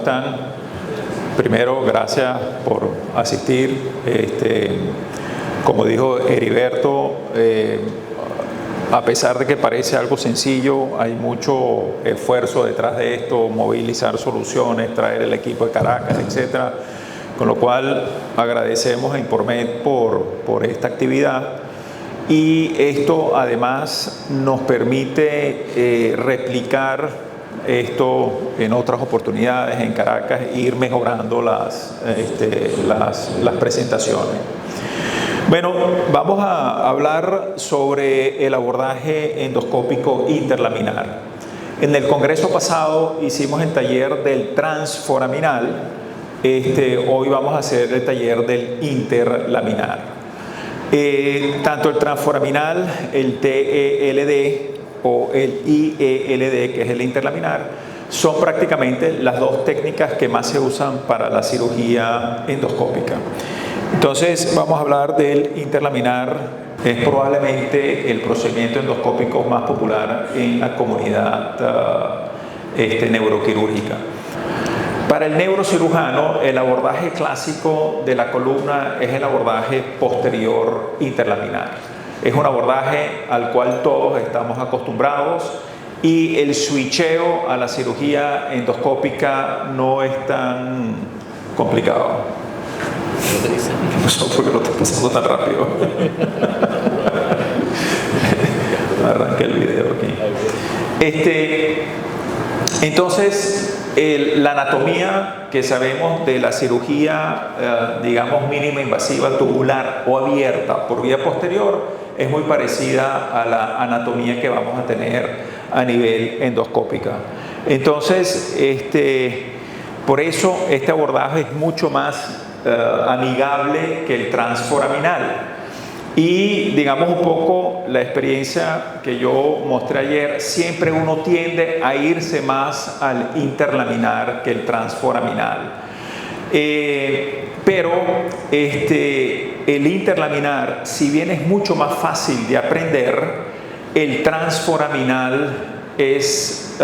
están? Primero, gracias por asistir. Como dijo Heriberto, a pesar de que parece algo sencillo, hay mucho esfuerzo detrás de esto, movilizar soluciones, traer el equipo de Caracas, etcétera. Con lo cual agradecemos a Informed por esta actividad, y esto además nos permite replicar esto en otras oportunidades en Caracas e ir mejorando las presentaciones. Bueno, vamos a hablar sobre el abordaje endoscópico interlaminar. En el congreso pasado hicimos el taller del transforaminal. Hoy vamos a hacer el taller del interlaminar. Tanto el transforaminal, el TELD o el IELD, que es el interlaminar, son prácticamente las dos técnicas que más se usan para la cirugía endoscópica. Entonces vamos a hablar del interlaminar. Es probablemente el procedimiento endoscópico más popular en la comunidad neuroquirúrgica. Para el neurocirujano, el abordaje clásico de la columna es el abordaje posterior interlaminar. Es un abordaje al cual todos estamos acostumbrados, y el switcheo a la cirugía endoscópica no es tan complicado. No sé por qué lo estoy pasando tan rápido. Arranqué el video aquí. Entonces, la anatomía que sabemos de la cirugía, digamos, mínima invasiva tubular o abierta por vía posterior es muy parecida a la anatomía que vamos a tener a nivel endoscópica. Entonces, por eso este abordaje es mucho más amigable que el transforaminal. Y digamos un poco la experiencia que yo mostré ayer, siempre uno tiende a irse más al interlaminar que el transforaminal. Pero el interlaminar, si bien es mucho más fácil de aprender, el transforaminal es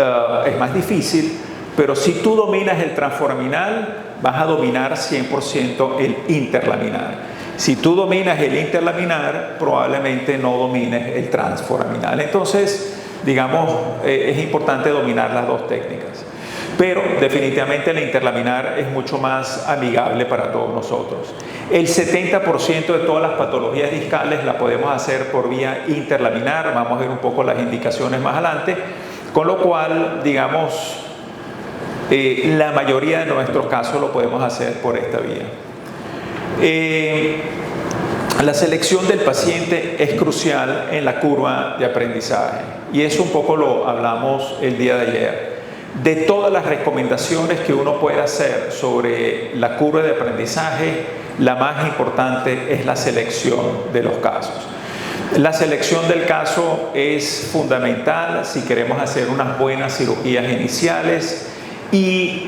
más difícil, pero si tú dominas el transforaminal, vas a dominar 100% el interlaminar. Si tú dominas el interlaminar, probablemente no domines el transforaminal. Entonces, digamos, es importante dominar las dos técnicas. Pero definitivamente el interlaminar es mucho más amigable para todos nosotros. El 70% de todas las patologías discales la podemos hacer por vía interlaminar. Vamos a ver un poco las indicaciones más adelante. Con lo cual, digamos, la mayoría de nuestros casos lo podemos hacer por esta vía. La selección del paciente es crucial en la curva de aprendizaje, y eso un poco lo hablamos el día de ayer. De todas las recomendaciones que uno puede hacer sobre la curva de aprendizaje, la más importante es la selección de los casos. La selección del caso es fundamental si queremos hacer unas buenas cirugías iniciales, y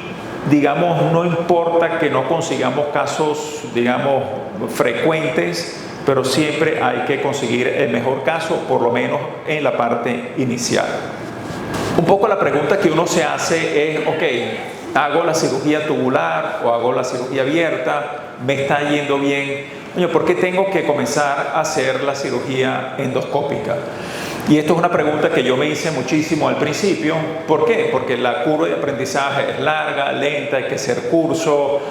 digamos, no importa que no consigamos casos, digamos, frecuentes, pero siempre hay que conseguir el mejor caso, por lo menos en la parte inicial. Un poco la pregunta que uno se hace es, ok, hago la cirugía tubular o hago la cirugía abierta, me está yendo bien, ¿por qué tengo que comenzar a hacer la cirugía endoscópica? Y esto es una pregunta que yo me hice muchísimo al principio. ¿Por qué? Porque la curva de aprendizaje es larga, lenta, hay que hacer curso,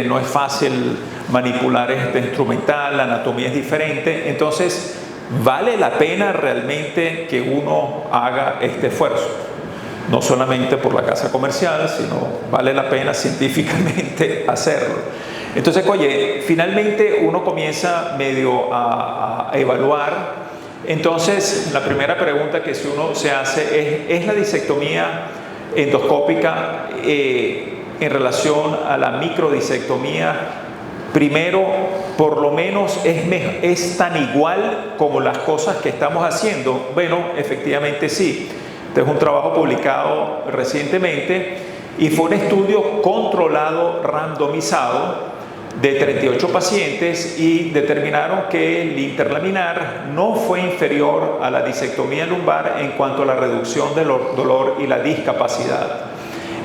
no es fácil manipular este instrumental, la anatomía es diferente. Entonces, ¿vale la pena realmente que uno haga este esfuerzo? No solamente por la casa comercial, sino vale la pena científicamente hacerlo. Entonces, oye, finalmente uno comienza medio a evaluar. Entonces, la primera pregunta que uno se hace es la disectomía endoscópica en relación a la microdisectomía. Primero, por lo menos es tan igual como las cosas que estamos haciendo. Bueno, efectivamente sí. Este es un trabajo publicado recientemente y fue un estudio controlado, randomizado, de 38 pacientes, y determinaron que el interlaminar no fue inferior a la disectomía lumbar en cuanto a la reducción del dolor y la discapacidad.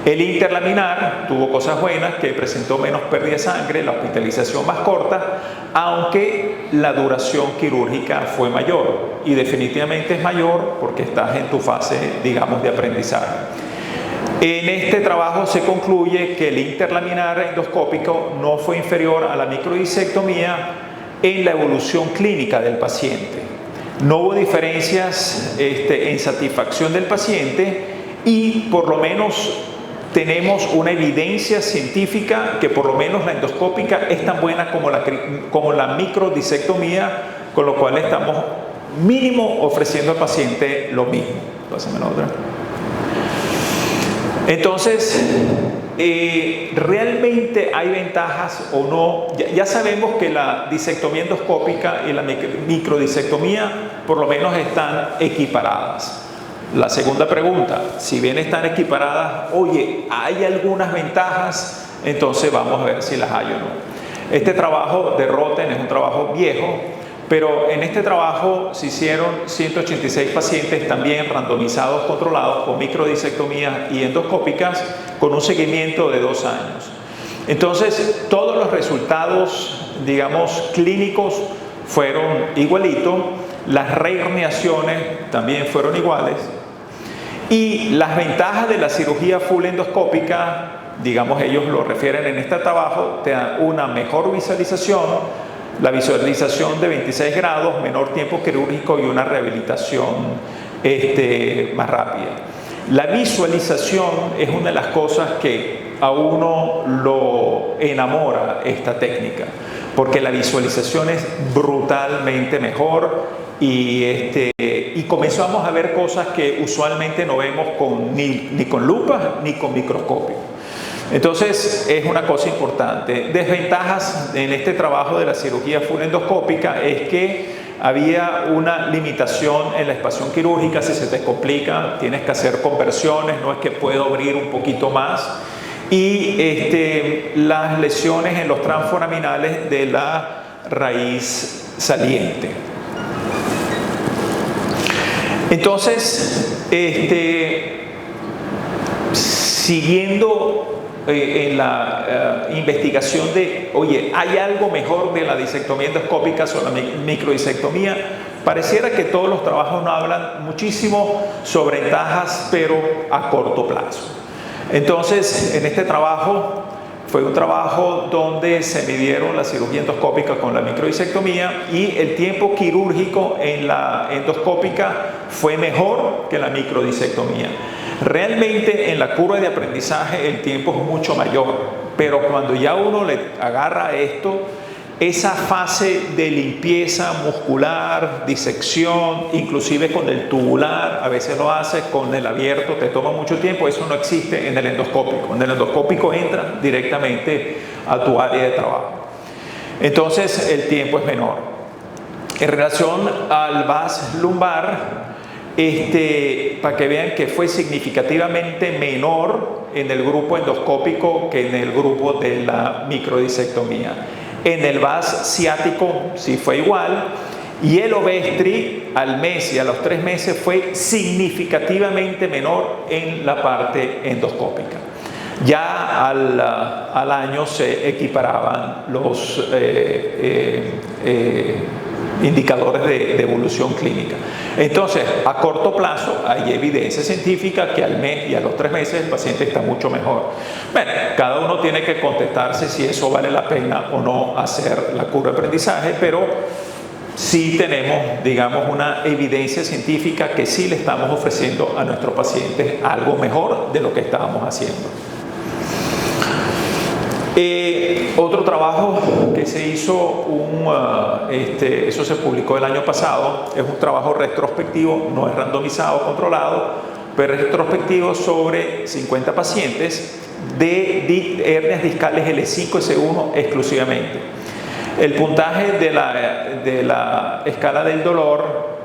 El interlaminar tuvo cosas buenas, que presentó menos pérdida de sangre, la hospitalización más corta, aunque la duración quirúrgica fue mayor, y definitivamente es mayor porque estás en tu fase, digamos, de aprendizaje. En este trabajo se concluye que el interlaminar endoscópico no fue inferior a la microdisectomía en la evolución clínica del paciente. No hubo diferencias en satisfacción del paciente, y por lo menos tenemos una evidencia científica que por lo menos la endoscópica es tan buena como la microdisectomía, con lo cual estamos mínimo ofreciendo al paciente lo mismo. Pásame la otra. Entonces, ¿realmente hay ventajas o no? Ya sabemos que la disectomía endoscópica y la microdisectomía por lo menos están equiparadas. La segunda pregunta, si bien están equiparadas, oye, ¿hay algunas ventajas? Entonces vamos a ver si las hay o no. Este trabajo de Roten es un trabajo viejo, pero en este trabajo se hicieron 186 pacientes también randomizados, controlados con microdisectomías y endoscópicas con un seguimiento de 2 años. Entonces, todos los resultados, digamos, clínicos fueron igualitos, las reherniaciones también fueron iguales, y las ventajas de la cirugía full endoscópica, digamos, ellos lo refieren en este trabajo, te dan una mejor visualización, la visualización de 26 grados, menor tiempo quirúrgico y una rehabilitación más rápida. La visualización es una de las cosas que a uno lo enamora esta técnica, porque la visualización es brutalmente mejor, y comenzamos a ver cosas que usualmente no vemos ni con lupa ni con microscopio. Entonces es una cosa importante. Desventajas en este trabajo de la cirugía full endoscópica es que había una limitación en la expansión quirúrgica. Si se te complica, tienes que hacer conversiones, no es que puedo abrir un poquito más. Y las lesiones en los transforaminales de la raíz saliente. Entonces, siguiendo en la investigación de, oye, ¿hay algo mejor de la disectomía endoscópica sobre la microdisectomía? Pareciera que todos los trabajos no hablan muchísimo sobre ventajas, pero a corto plazo. Entonces, en este trabajo, fue un trabajo donde se midieron la cirugía endoscópica con la microdisectomía, y el tiempo quirúrgico en la endoscópica fue mejor que la microdisectomía. Realmente en la curva de aprendizaje el tiempo es mucho mayor, pero cuando ya uno le agarra esto, esa fase de limpieza muscular, disección, inclusive con el tubular, a veces lo haces con el abierto, te toma mucho tiempo, eso no existe en el endoscópico. En el endoscópico entra directamente a tu área de trabajo. Entonces el tiempo es menor. En relación al VAS lumbar, para que vean que fue significativamente menor en el grupo endoscópico que en el grupo de la microdisectomía. En el VAS ciático sí fue igual, y el Ovestri al mes y a los 3 meses fue significativamente menor en la parte endoscópica. Ya al año se equiparaban los indicadores de evolución clínica. Entonces, a corto plazo hay evidencia científica que al mes y a los 3 meses el paciente está mucho mejor. Bueno, cada uno tiene que contestarse si eso vale la pena o no hacer la curva de aprendizaje, pero sí tenemos, digamos, una evidencia científica que sí le estamos ofreciendo a nuestros pacientes algo mejor de lo que estábamos haciendo. Otro trabajo que se hizo, eso se publicó el año pasado, es un trabajo retrospectivo, no es randomizado, controlado, pero es retrospectivo sobre 50 pacientes de hernias discales L5 S1 exclusivamente. El puntaje de la escala del dolor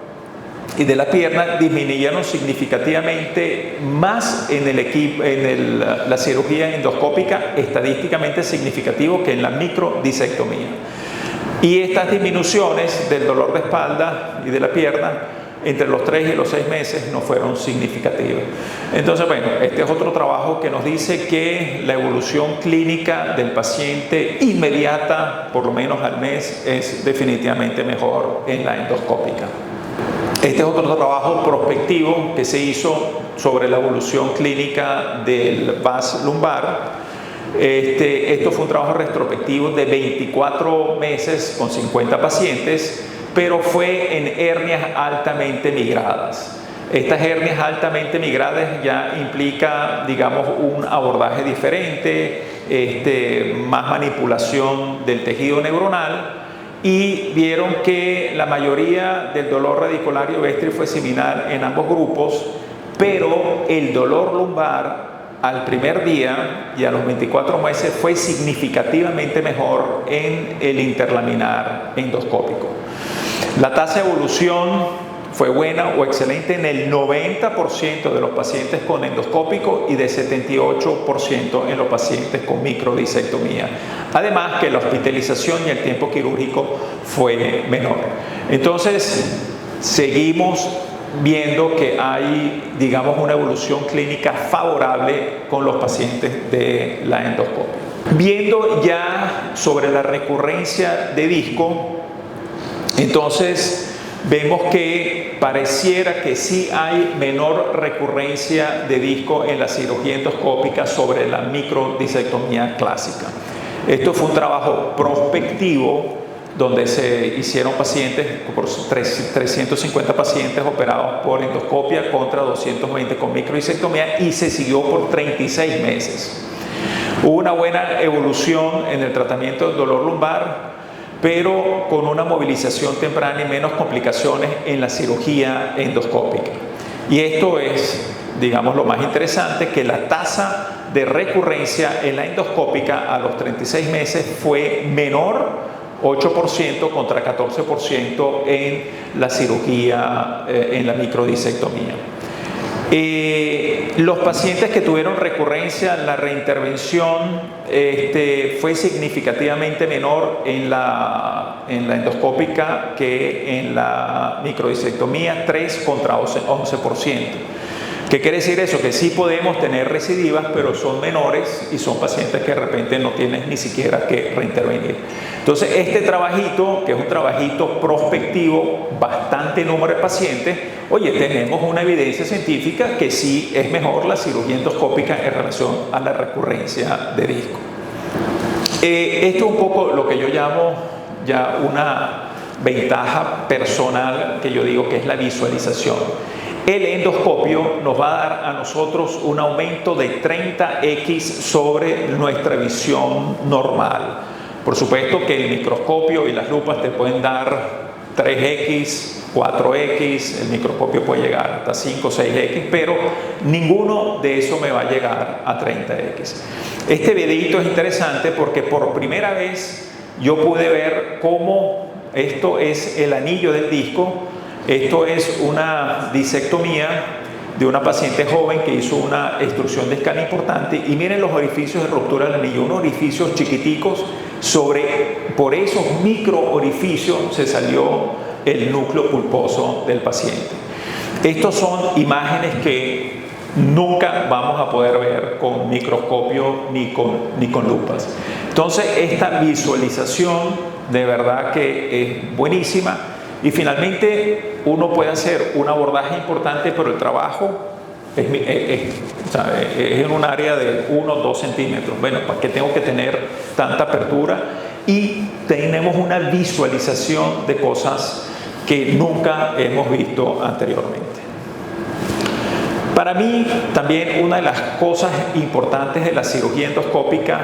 y de la pierna disminuyeron significativamente más en la cirugía endoscópica, estadísticamente significativo, que en la microdisectomía. Y estas disminuciones del dolor de espalda y de la pierna entre los 3 y los 6 meses no fueron significativos. Entonces, bueno, este es otro trabajo que nos dice que la evolución clínica del paciente inmediata, por lo menos al mes, es definitivamente mejor en la endoscópica. Este es otro trabajo prospectivo que se hizo sobre la evolución clínica del VAS lumbar. Esto fue un trabajo retrospectivo de 24 meses con 50 pacientes, pero fue en hernias altamente migradas. Estas hernias altamente migradas ya implica, digamos, un abordaje diferente, más manipulación del tejido neuronal, y vieron que la mayoría del dolor radiculario vestri fue similar en ambos grupos, pero el dolor lumbar al primer día y a los 24 meses fue significativamente mejor en el interlaminar endoscópico. La tasa de evolución fue buena o excelente en el 90% de los pacientes con endoscópico y de 78% en los pacientes con microdisectomía. Además que la hospitalización y el tiempo quirúrgico fue menor. Entonces, seguimos viendo que hay, digamos, una evolución clínica favorable con los pacientes de la endoscopia. Viendo ya sobre la recurrencia de disco, entonces vemos que pareciera que sí hay menor recurrencia de disco en la cirugía endoscópica sobre la microdisectomía clásica. Esto fue un trabajo prospectivo donde se hicieron pacientes, por 350 pacientes operados por endoscopia contra 220 con microdisectomía, y se siguió por 36 meses. Hubo una buena evolución en el tratamiento del dolor lumbar, pero con una movilización temprana y menos complicaciones en la cirugía endoscópica. Y esto es, digamos, lo más interesante, que la tasa de recurrencia en la endoscópica a los 36 meses fue menor, 8% contra 14% en la cirugía, en la microdisectomía. Los pacientes que tuvieron recurrencia, la reintervención fue significativamente menor en la endoscópica que en la microdisectomía, 3 contra 11%. ¿Qué quiere decir eso? Que sí podemos tener recidivas, pero son menores y son pacientes que de repente no tienen ni siquiera que reintervenir. Entonces, este trabajito, que es un trabajito prospectivo, bastante número de pacientes, oye, tenemos una evidencia científica que sí es mejor la cirugía endoscópica en relación a la recurrencia de disco. Esto es un poco lo que yo llamo ya una ventaja personal, que yo digo que es la visualización. El endoscopio nos va a dar a nosotros un aumento de 30x sobre nuestra visión normal. Por supuesto que el microscopio y las lupas te pueden dar 3x, 4x, el microscopio puede llegar hasta 5 o 6x, pero ninguno de eso me va a llegar a 30x. Este videito es interesante porque por primera vez yo pude ver cómo esto es el anillo del disco. Esto es una disectomía de una paciente joven que hizo una extrusión de escala importante, y miren los orificios de ruptura del anillo, unos orificios chiquiticos, por esos micro orificios se salió el núcleo pulposo del paciente. Estas son imágenes que nunca vamos a poder ver con microscopio ni con lupas. Entonces, esta visualización de verdad que es buenísima. Y finalmente uno puede hacer un abordaje importante, pero el trabajo es en un área de 1 o 2 centímetros. Bueno, ¿para qué tengo que tener tanta apertura? Y tenemos una visualización de cosas que nunca hemos visto anteriormente. Para mí también una de las cosas importantes de la cirugía endoscópica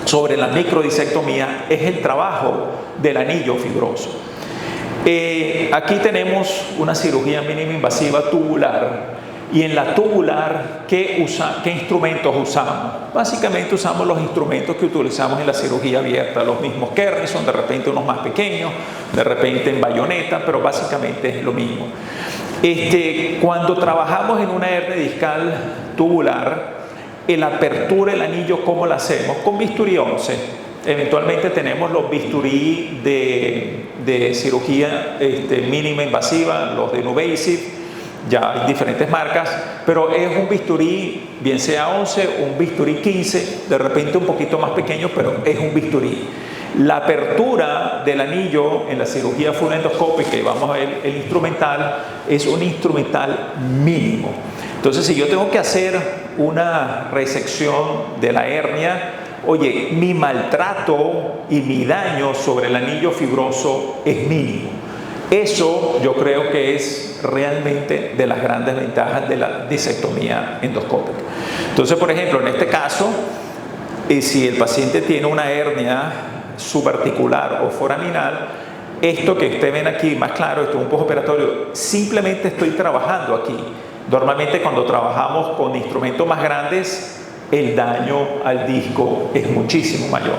sobre la microdisectomía es el trabajo del anillo fibroso. Aquí tenemos una cirugía mínima invasiva tubular, y en la tubular, ¿qué instrumentos usamos? Básicamente usamos los instrumentos que utilizamos en la cirugía abierta, los mismos Kernison, de repente unos más pequeños, de repente en bayoneta, pero básicamente es lo mismo. Cuando trabajamos en una hernia discal tubular, la apertura del anillo, ¿cómo la hacemos? Con bisturí 11. Eventualmente tenemos los bisturí de cirugía mínima invasiva, los de NuVasive. Ya hay diferentes marcas, pero es un bisturí, bien sea 11, un bisturí 15, de repente un poquito más pequeño, pero es un bisturí. La apertura del anillo en la cirugía full endoscópica, y vamos a ver el instrumental, es un instrumental mínimo. Entonces, si yo tengo que hacer una resección de la hernia, oye, mi maltrato y mi daño sobre el anillo fibroso es mínimo. Eso yo creo que es realmente de las grandes ventajas de la disectomía endoscópica. Entonces, por ejemplo, en este caso, si el paciente tiene una hernia subarticular o foraminal, esto que ustedes ven aquí más claro, esto es un postoperatorio, simplemente estoy trabajando aquí. Normalmente cuando trabajamos con instrumentos más grandes, el daño al disco es muchísimo mayor.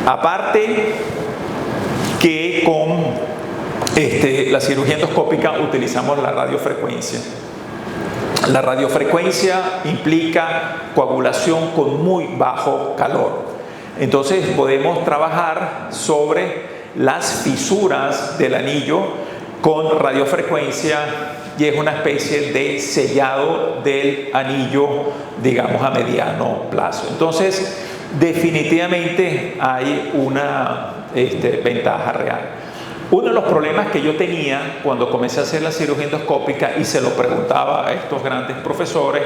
Aparte que con la cirugía endoscópica utilizamos la radiofrecuencia. La radiofrecuencia implica coagulación con muy bajo calor. Entonces podemos trabajar sobre las fisuras del anillo con radiofrecuencia y es una especie de sellado del anillo, digamos, a mediano plazo. Entonces, definitivamente hay una ventaja real. Uno de los problemas que yo tenía cuando comencé a hacer la cirugía endoscópica, y se lo preguntaba a estos grandes profesores,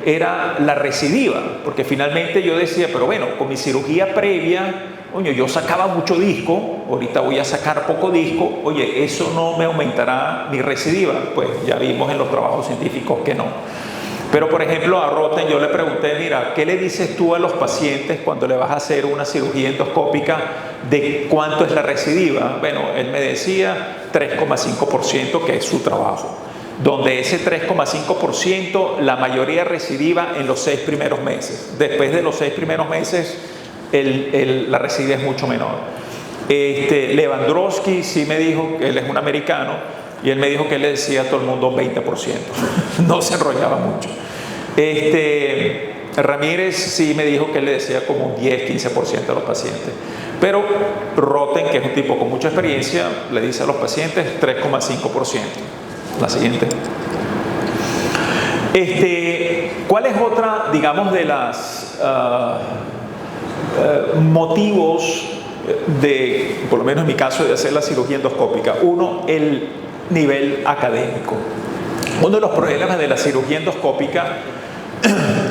era la recidiva, porque finalmente yo decía, pero bueno, con mi cirugía previa, oye, yo sacaba mucho disco, ahorita voy a sacar poco disco, oye, eso no me aumentará mi recidiva. Pues ya vimos en los trabajos científicos que no. Pero por ejemplo a Roten yo le pregunté, mira, ¿qué le dices tú a los pacientes cuando le vas a hacer una cirugía endoscópica de cuánto es la recidiva? Bueno, él me decía 3,5%, que es su trabajo, donde ese 3,5% la mayoría recidiva en los 6 primeros meses. Después de los 6 primeros meses la recidiva es mucho menor. Lewandowski sí me dijo, él es un americano, y él me dijo que él le decía a todo el mundo 20%, no se enrollaba mucho. Ramírez sí me dijo que él le decía como un 10-15% a los pacientes. Pero Roten, que es un tipo con mucha experiencia, le dice a los pacientes 3,5%. La siguiente. ¿Cuál es otra, digamos, de las motivos de, por lo menos en mi caso, de hacer la cirugía endoscópica? Uno, el nivel académico. Uno de los problemas de la cirugía endoscópica,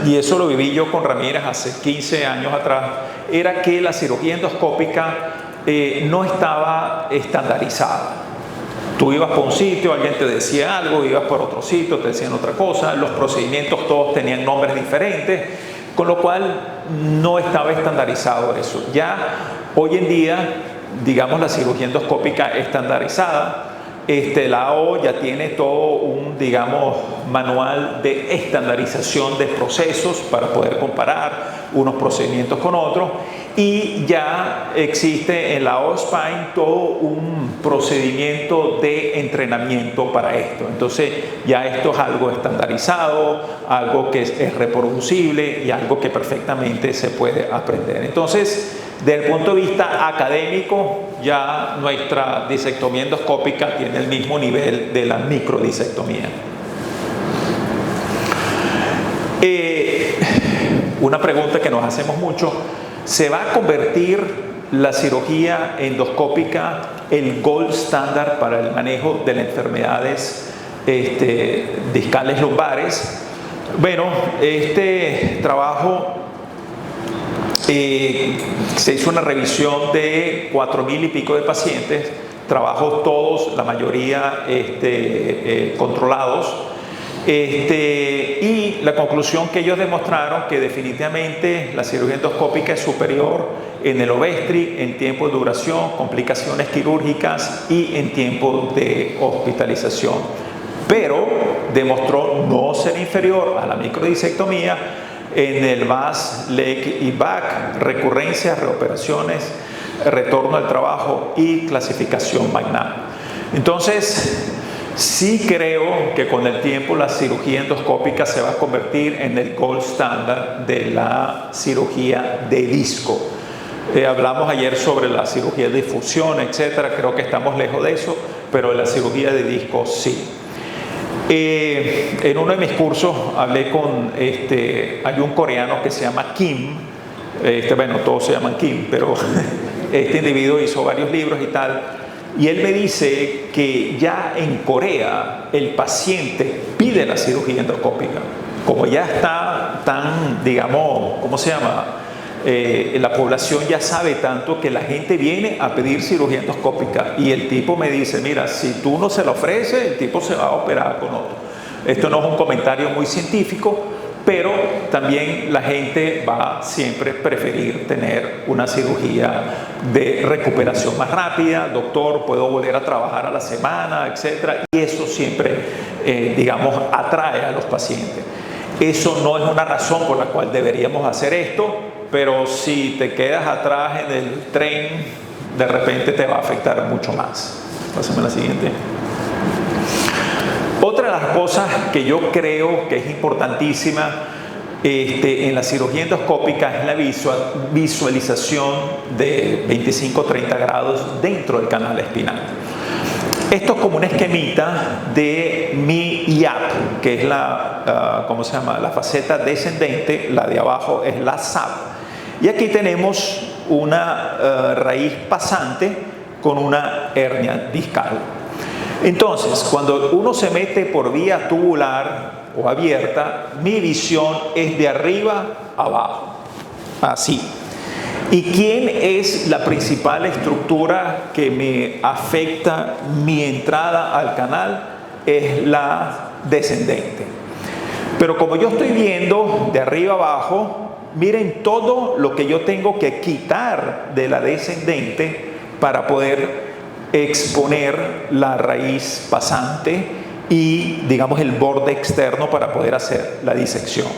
y eso lo viví yo con Ramírez hace 15 años atrás, era que la cirugía endoscópica no estaba estandarizada. Tú ibas por un sitio, alguien te decía algo, ibas por otro sitio, te decían otra cosa, los procedimientos todos tenían nombres diferentes, con lo cual no estaba estandarizado eso. Ya hoy en día, digamos, la cirugía endoscópica estandarizada, la AO ya tiene todo un, digamos, manual de estandarización de procesos para poder comparar unos procedimientos con otros, y ya existe en la AO Spine todo un procedimiento de entrenamiento para esto. Entonces ya esto es algo estandarizado, algo que es reproducible y algo que perfectamente se puede aprender. Entonces, desde el punto de vista académico, ya nuestra disectomía endoscópica tiene el mismo nivel de la microdisectomía. Una pregunta que nos hacemos mucho: ¿se va a convertir la cirugía endoscópica el gold standard para el manejo de las enfermedades discales lumbares? Bueno, este trabajo se hizo una revisión de 4,000 y pico de pacientes, trabajos todos, la mayoría controlados, y la conclusión que ellos demostraron que definitivamente la cirugía endoscópica es superior en el Ovestri en tiempo de duración, complicaciones quirúrgicas y en tiempo de hospitalización, pero demostró no ser inferior a la microdisectomía en el VAS, LEG y BAC, recurrencias, reoperaciones, retorno al trabajo y clasificación Magnan. Entonces, sí creo que con el tiempo la cirugía endoscópica se va a convertir en el gold standard de la cirugía de disco. Hablamos ayer sobre la cirugía de difusión, etcétera. Creo que estamos lejos de eso, pero la cirugía de disco sí. En uno de mis cursos hablé con, hay un coreano que se llama Kim, bueno, todos se llaman Kim, pero este individuo hizo varios libros y tal, y él me dice que ya en Corea el paciente pide la cirugía endoscópica, como ya está tan, digamos, ¿cómo se llama? La población ya sabe tanto que la gente viene a pedir cirugía endoscópica y el tipo me dice, mira, si tú no se la ofreces, el tipo se va a operar con otro. Esto no es un comentario muy científico, pero también la gente va siempre a preferir tener una cirugía de recuperación más rápida. Doctor, puedo volver a trabajar a la semana, etcétera, y eso siempre, digamos, atrae a los pacientes. Eso no es una razón por la cual deberíamos hacer esto, pero si te quedas atrás en el tren, de repente te va a afectar mucho más. Pásame la siguiente. Otra de las cosas que yo creo que es importantísima en la cirugía endoscópica es la visualización de 25-30 grados dentro del canal espinal. Esto es como un esquemita de mi IAP, que es la, ¿cómo se llama? La faceta descendente, la de abajo es la SAP. Y aquí tenemos una raíz pasante con una hernia discal. Entonces, cuando uno se mete por vía tubular o abierta, mi visión es de arriba a abajo, así. ¿Y quién es la principal estructura que me afecta mi entrada al canal? Es la descendente. Pero como yo estoy viendo de arriba abajo, miren todo lo que yo tengo que quitar de la descendente para poder exponer la raíz pasante y, digamos, el borde externo para poder hacer la disección.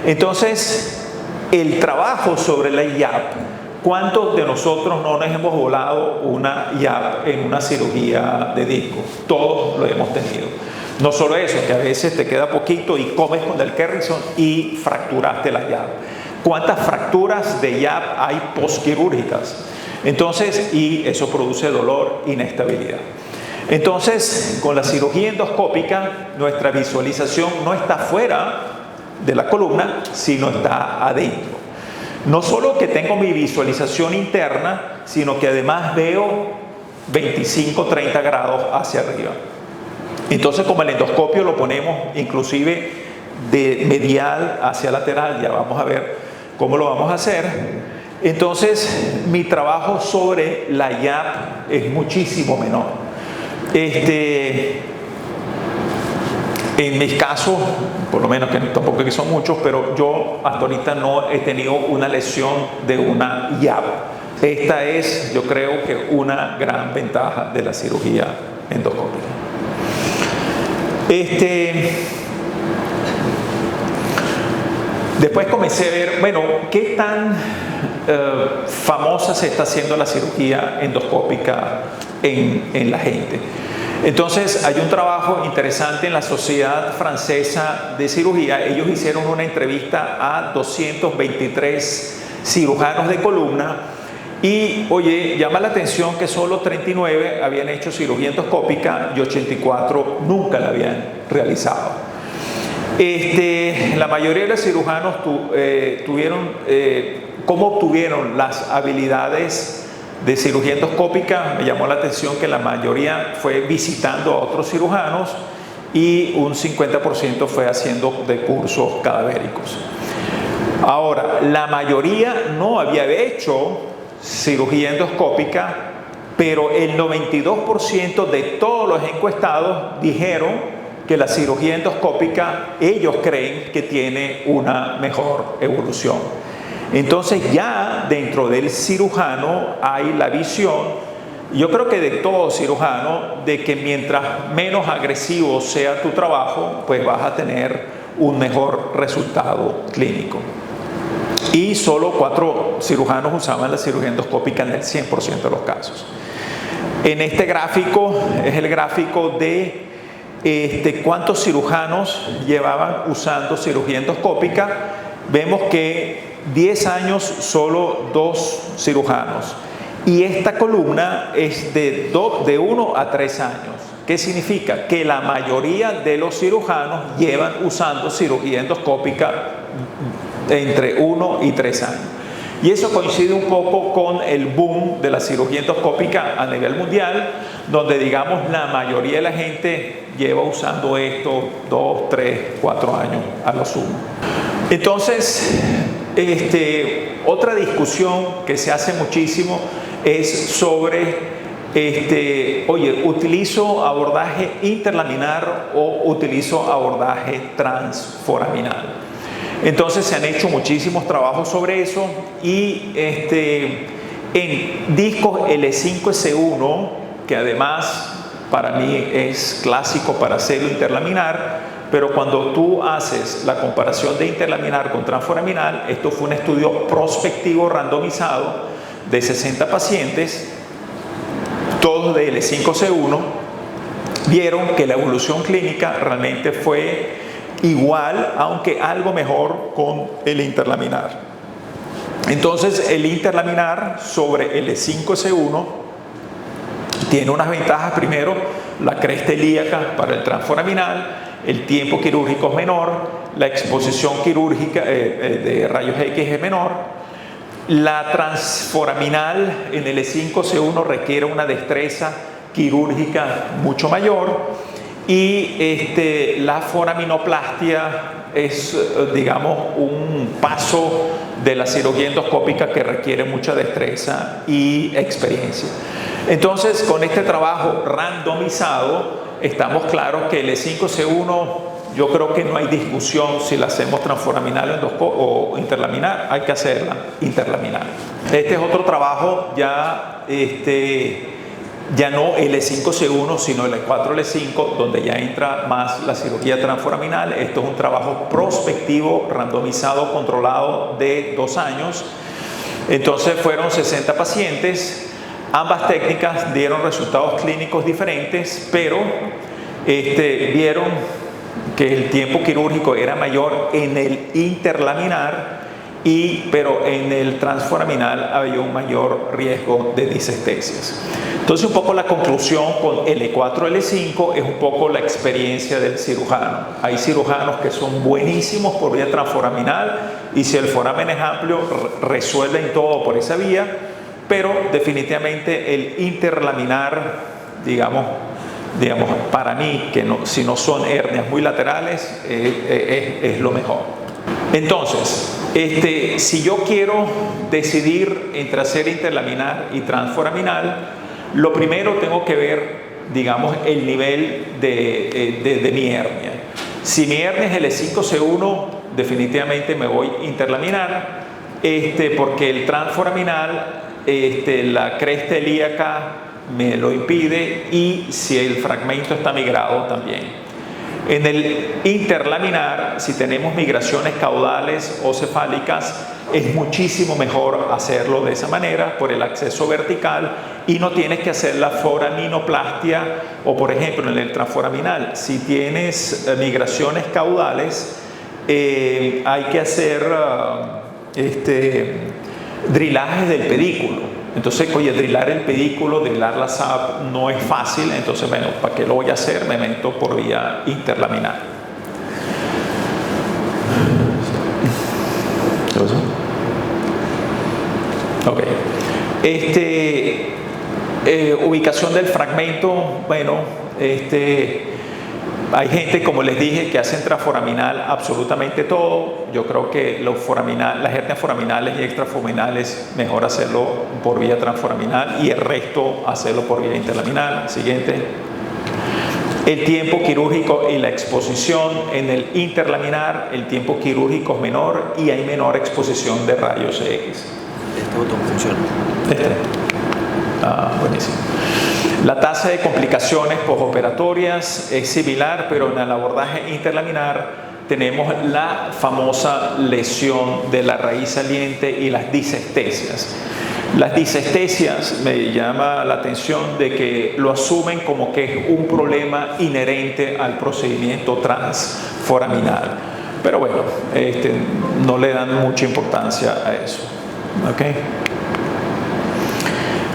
Entonces, el trabajo sobre la IAP, ¿cuántos de nosotros no nos hemos volado una IAP en una cirugía de disco? Todos lo hemos tenido. No solo eso, que a veces te queda poquito y comes con el Kerrison y fracturaste la IAP. ¿Cuántas fracturas de IAP hay posquirúrgicas? Entonces, y eso produce dolor, inestabilidad. Entonces, con la cirugía endoscópica, nuestra visualización no está fuera de la columna, sino está adentro. No solo que tengo mi visualización interna, sino que además veo 25-30 grados hacia arriba. Entonces, como el endoscopio lo ponemos inclusive de medial hacia lateral, ya vamos a ver cómo lo vamos a hacer. Entonces, mi trabajo sobre la IAP es muchísimo menor. En mis casos, por lo menos, que tampoco que son muchos, pero yo hasta ahorita no he tenido una lesión de una IAP. Esta es, yo creo que una gran ventaja de la cirugía endoscópica. Después comencé a ver, bueno, qué tan famosa se está haciendo la cirugía endoscópica en la gente. Entonces, hay un trabajo interesante en la Sociedad Francesa de Cirugía. Ellos hicieron una entrevista a 223 cirujanos de columna y, oye, llama la atención que solo 39 habían hecho cirugía endoscópica y 84 nunca la habían realizado. La mayoría de los cirujanos ¿cómo obtuvieron las habilidades de cirugía endoscópica? Me llamó la atención que la mayoría fue visitando a otros cirujanos y un 50% fue haciendo de cursos cadavéricos. Ahora, la mayoría no había hecho cirugía endoscópica, pero el 92% de todos los encuestados dijeron que la cirugía endoscópica ellos creen que tiene una mejor evolución. Entonces ya dentro del cirujano hay la visión, yo creo que de todo cirujano, de que mientras menos agresivo sea tu trabajo, pues vas a tener un mejor resultado clínico. Y solo 4 cirujanos usaban la cirugía endoscópica en el 100% de los casos. En este gráfico es el gráfico de cuántos cirujanos llevaban usando cirugía endoscópica. Vemos que 10 años solo 2 cirujanos. Y esta columna es de 1 a 3 años. ¿Qué significa? Que la mayoría de los cirujanos llevan usando cirugía endoscópica entre 1 y 3 años. Y eso coincide un poco con el boom de la cirugía endoscópica a nivel mundial, donde digamos la mayoría de la gente lleva usando esto 2, 3, 4 años a lo sumo. Entonces, otra discusión que se hace muchísimo es sobre, oye, ¿utilizo abordaje interlaminar o utilizo abordaje transforaminal? Entonces se han hecho muchísimos trabajos sobre eso y en discos L5S1, que además para mí es clásico para hacerlo interlaminar, pero cuando tú haces la comparación de interlaminar con transforaminal, esto fue un estudio prospectivo randomizado de 60 pacientes, todos de L5S1, vieron que la evolución clínica realmente fue igual, aunque algo mejor con el interlaminar. Entonces el interlaminar sobre el L5S1 tiene unas ventajas. Primero, la cresta ilíaca para el transforaminal, el tiempo quirúrgico es menor, la exposición quirúrgica de rayos X es menor. La transforaminal en el L5S1 requiere una destreza quirúrgica mucho mayor. Y la foraminoplastia es, digamos, un paso de la cirugía endoscópica que requiere mucha destreza y experiencia. Entonces, con este trabajo randomizado, estamos claros que el E5C1, yo creo que no hay discusión si la hacemos transforaminal o interlaminar, hay que hacerla interlaminar. Este es otro trabajo ya no el E5C1, sino el E4L5, donde ya entra más la cirugía transforaminal. Esto es un trabajo prospectivo, randomizado, controlado de 2 años. Entonces fueron 60 pacientes. Ambas técnicas dieron resultados clínicos diferentes, pero vieron que el tiempo quirúrgico era mayor en el interlaminar, pero en el transforaminal había un mayor riesgo de disestesias. Entonces, un poco la conclusión con L4, L5 es un poco la experiencia del cirujano. Hay cirujanos que son buenísimos por vía transforaminal y si el foramen es amplio resuelven todo por esa vía, pero definitivamente el interlaminar, digamos para mí, que no, si no son hernias muy laterales, es lo mejor. Entonces, si yo quiero decidir entre hacer interlaminar y transforaminal, lo primero tengo que ver, digamos, el nivel de mi hernia. Si mi hernia es el E5C1, definitivamente me voy interlaminar, porque el transforaminal, la cresta ilíaca me lo impide y si el fragmento está migrado también. En el interlaminar, si tenemos migraciones caudales o cefálicas, es muchísimo mejor hacerlo de esa manera por el acceso vertical y no tienes que hacer la foraminoplastia. O por ejemplo en el transforaminal, si tienes migraciones caudales, hay que hacer drillajes del pedículo. Entonces, oye, drillar el pedículo, drillar la SAP no es fácil. Entonces, bueno, ¿para qué lo voy a hacer? Me meto por vía interlaminar. Ok. Ubicación del fragmento, bueno, hay gente, como les dije, que hacen transforaminal absolutamente todo. Yo creo que las hernias foraminales y extraforaminales, mejor hacerlo por vía transforaminal y el resto hacerlo por vía interlaminar. Siguiente. El tiempo quirúrgico y la exposición en el interlaminar, el tiempo quirúrgico es menor y hay menor exposición de rayos X. Este botón funciona. Buenísimo. La tasa de complicaciones postoperatorias es similar, pero en el abordaje interlaminar tenemos la famosa lesión de la raíz saliente y las disestesias. Las disestesias me llama la atención de que lo asumen como que es un problema inherente al procedimiento transforaminal. Pero bueno, no le dan mucha importancia a eso. ¿Okay?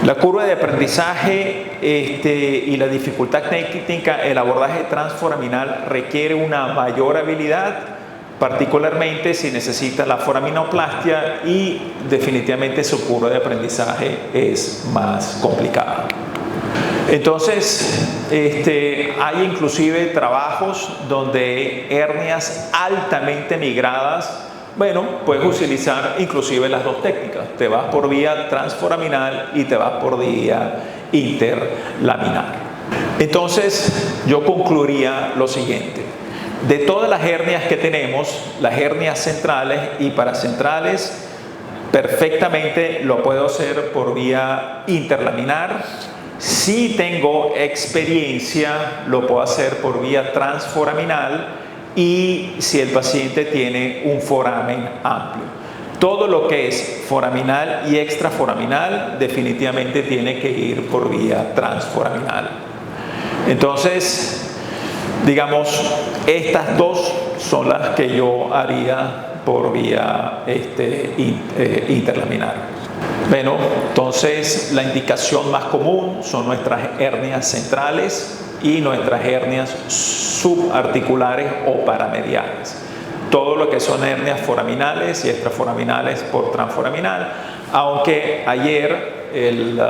La curva de aprendizaje y la dificultad técnica, el abordaje transforaminal requiere una mayor habilidad, particularmente si necesita la foraminoplastia, y definitivamente su curva de aprendizaje es más complicada. Entonces, hay inclusive trabajos donde hernias altamente migradas, bueno, puedes utilizar inclusive las dos técnicas. Te vas por vía transforaminal y te vas por vía interlaminar. Entonces, yo concluiría lo siguiente. De todas las hernias que tenemos, las hernias centrales y paracentrales, perfectamente lo puedo hacer por vía interlaminar. Si tengo experiencia, lo puedo hacer por vía transforaminal, y si el paciente tiene un foramen amplio. Todo lo que es foraminal y extraforaminal definitivamente tiene que ir por vía transforaminal. Entonces, digamos, estas dos son las que yo haría por vía interlaminar. Bueno, entonces la indicación más común son nuestras hernias centrales y nuestras hernias subarticulares o paramediales. Todo lo que son hernias foraminales y extraforaminales por transforaminal, aunque ayer el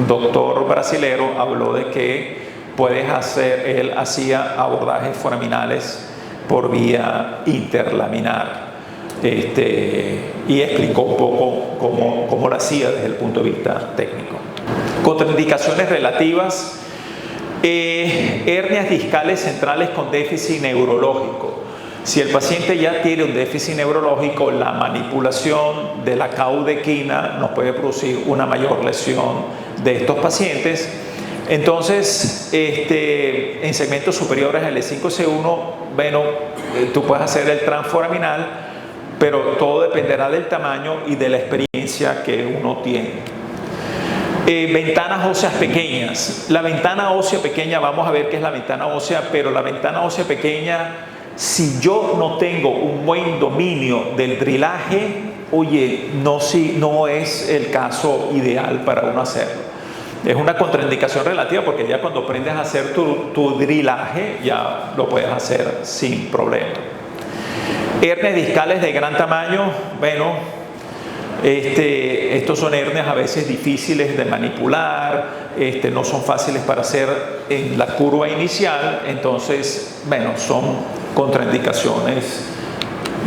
doctor brasilero habló de que él hacía abordajes foraminales por vía interlaminar. Y explicó un poco cómo lo hacía desde el punto de vista técnico. Contraindicaciones relativas. Hernias discales centrales con déficit neurológico. Si el paciente ya tiene un déficit neurológico, la manipulación de la caudequina nos puede producir una mayor lesión de estos pacientes. Entonces, en segmentos superiores al E5-C1, bueno, tú puedes hacer el transforaminal, pero todo dependerá del tamaño y de la experiencia que uno tiene. Ventanas óseas pequeñas. La ventana ósea pequeña, vamos a ver qué es la ventana ósea, pero la ventana ósea pequeña, si yo no tengo un buen dominio del drillaje, oye, no es el caso ideal para uno hacerlo. Es una contraindicación relativa porque ya cuando aprendes a hacer tu drillaje, ya lo puedes hacer sin problema. Hernias discales de gran tamaño, bueno, estos son hernias a veces difíciles de manipular, no son fáciles para hacer en la curva inicial, entonces, bueno, son contraindicaciones,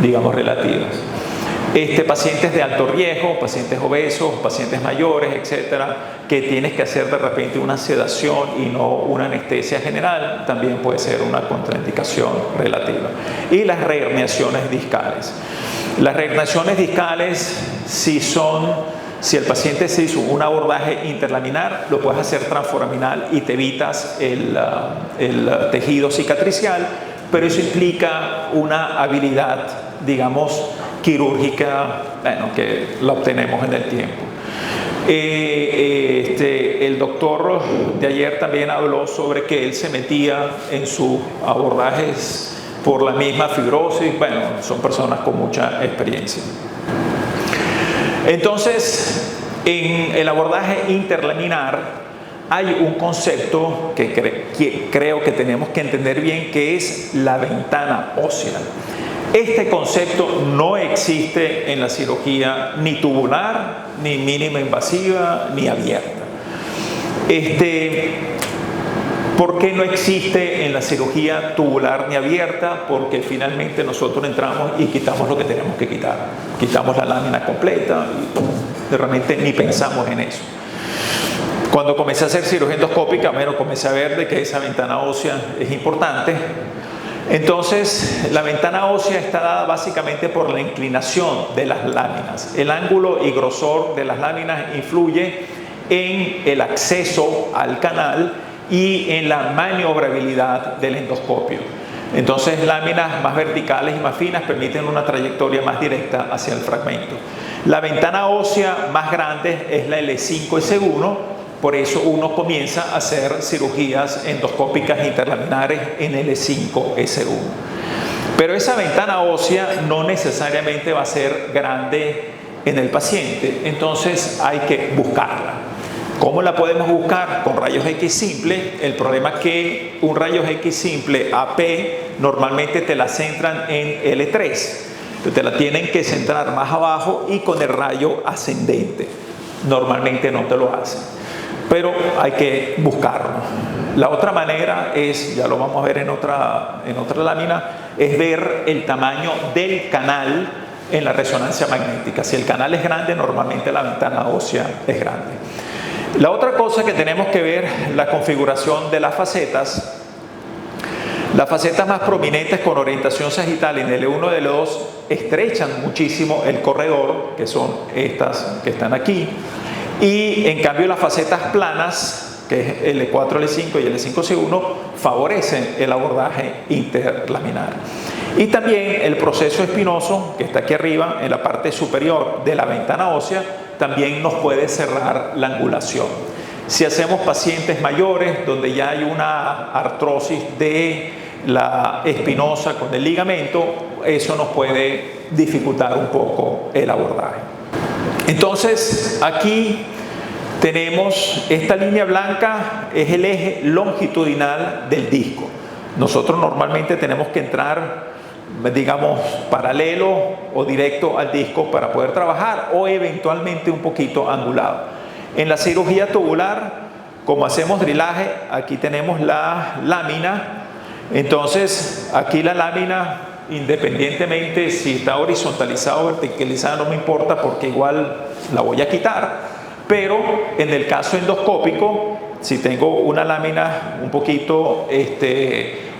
digamos, relativas. Pacientes de alto riesgo, pacientes obesos, pacientes mayores, etcétera, que tienes que hacer de repente una sedación y no una anestesia general, también puede ser una contraindicación relativa. Y las reherniaciones discales. Las reherniaciones discales, si el paciente se hizo un abordaje interlaminar, lo puedes hacer transforaminal y te evitas el tejido cicatricial, pero eso implica una habilidad, digamos, quirúrgica, bueno, que la obtenemos en el tiempo. El doctor de ayer también habló sobre que él se metía en sus abordajes por la misma fibrosis. Bueno, son personas con mucha experiencia. Entonces, en el abordaje interlaminar hay un concepto que creo que tenemos que entender bien, que es la ventana ósea. Este concepto no existe en la cirugía ni tubular, ni mínima invasiva, ni abierta. ¿Por qué no existe en la cirugía tubular ni abierta? Porque finalmente nosotros entramos y quitamos lo que tenemos que quitar. Quitamos la lámina completa y realmente ni pensamos en eso. Cuando comencé a hacer cirugía endoscópica, bueno, comencé a ver de que esa ventana ósea es importante. Entonces, la ventana ósea está dada básicamente por la inclinación de las láminas. El ángulo y grosor de las láminas influye en el acceso al canal y en la maniobrabilidad del endoscopio. Entonces, láminas más verticales y más finas permiten una trayectoria más directa hacia el fragmento. La ventana ósea más grande es la L5-S1, por eso uno comienza a hacer cirugías endoscópicas interlaminares en L5-S1. Pero esa ventana ósea no necesariamente va a ser grande en el paciente, entonces hay que buscarla. ¿Cómo la podemos buscar? Con rayos X simple. El problema es que un rayos X simple AP normalmente te la centran en L3. Entonces te la tienen que centrar más abajo y con el rayo ascendente. Normalmente no te lo hacen, pero hay que buscarlo. La otra manera es, ya lo vamos a ver en otra lámina, es ver el tamaño del canal en la resonancia magnética. Si el canal es grande, normalmente la ventana ósea es grande. La otra cosa que tenemos que ver, la configuración de las facetas. Las facetas más prominentes con orientación sagital en L1 y L2 estrechan muchísimo el corredor, que son estas que están aquí, y en cambio las facetas planas, que es L4, L5 y L5, C1, favorecen el abordaje interlaminar. Y también el proceso espinoso, que está aquí arriba, en la parte superior de la ventana ósea, también nos puede cerrar la angulación. Si hacemos pacientes mayores, donde ya hay una artrosis de la espinosa con el ligamento, eso nos puede dificultar un poco el abordaje. Entonces, aquí tenemos esta línea blanca, es el eje longitudinal del disco. Nosotros normalmente tenemos que entrar, digamos, paralelo o directo al disco para poder trabajar, o eventualmente un poquito angulado. En la cirugía tubular, como hacemos drilaje, aquí tenemos la lámina. Entonces, aquí la lámina, independientemente si está horizontalizada o verticalizada, no me importa porque igual la voy a quitar. Pero en el caso endoscópico, si tengo una lámina un poquito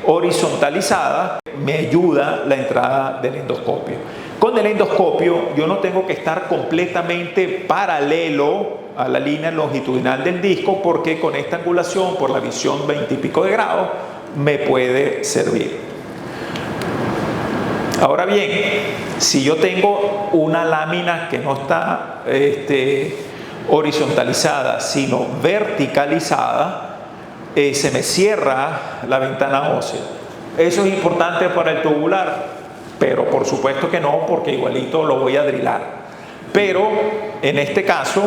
horizontalizada, me ayuda la entrada del endoscopio. Con el endoscopio yo no tengo que estar completamente paralelo a la línea longitudinal del disco, porque con esta angulación por la visión 20 y pico de grados me puede servir. Ahora bien, si yo tengo una lámina que no está horizontalizada sino verticalizada, se me cierra la ventana ósea. ¿Eso es importante para el tubular? Pero por supuesto que no, porque igualito lo voy a drilar. Pero en este caso,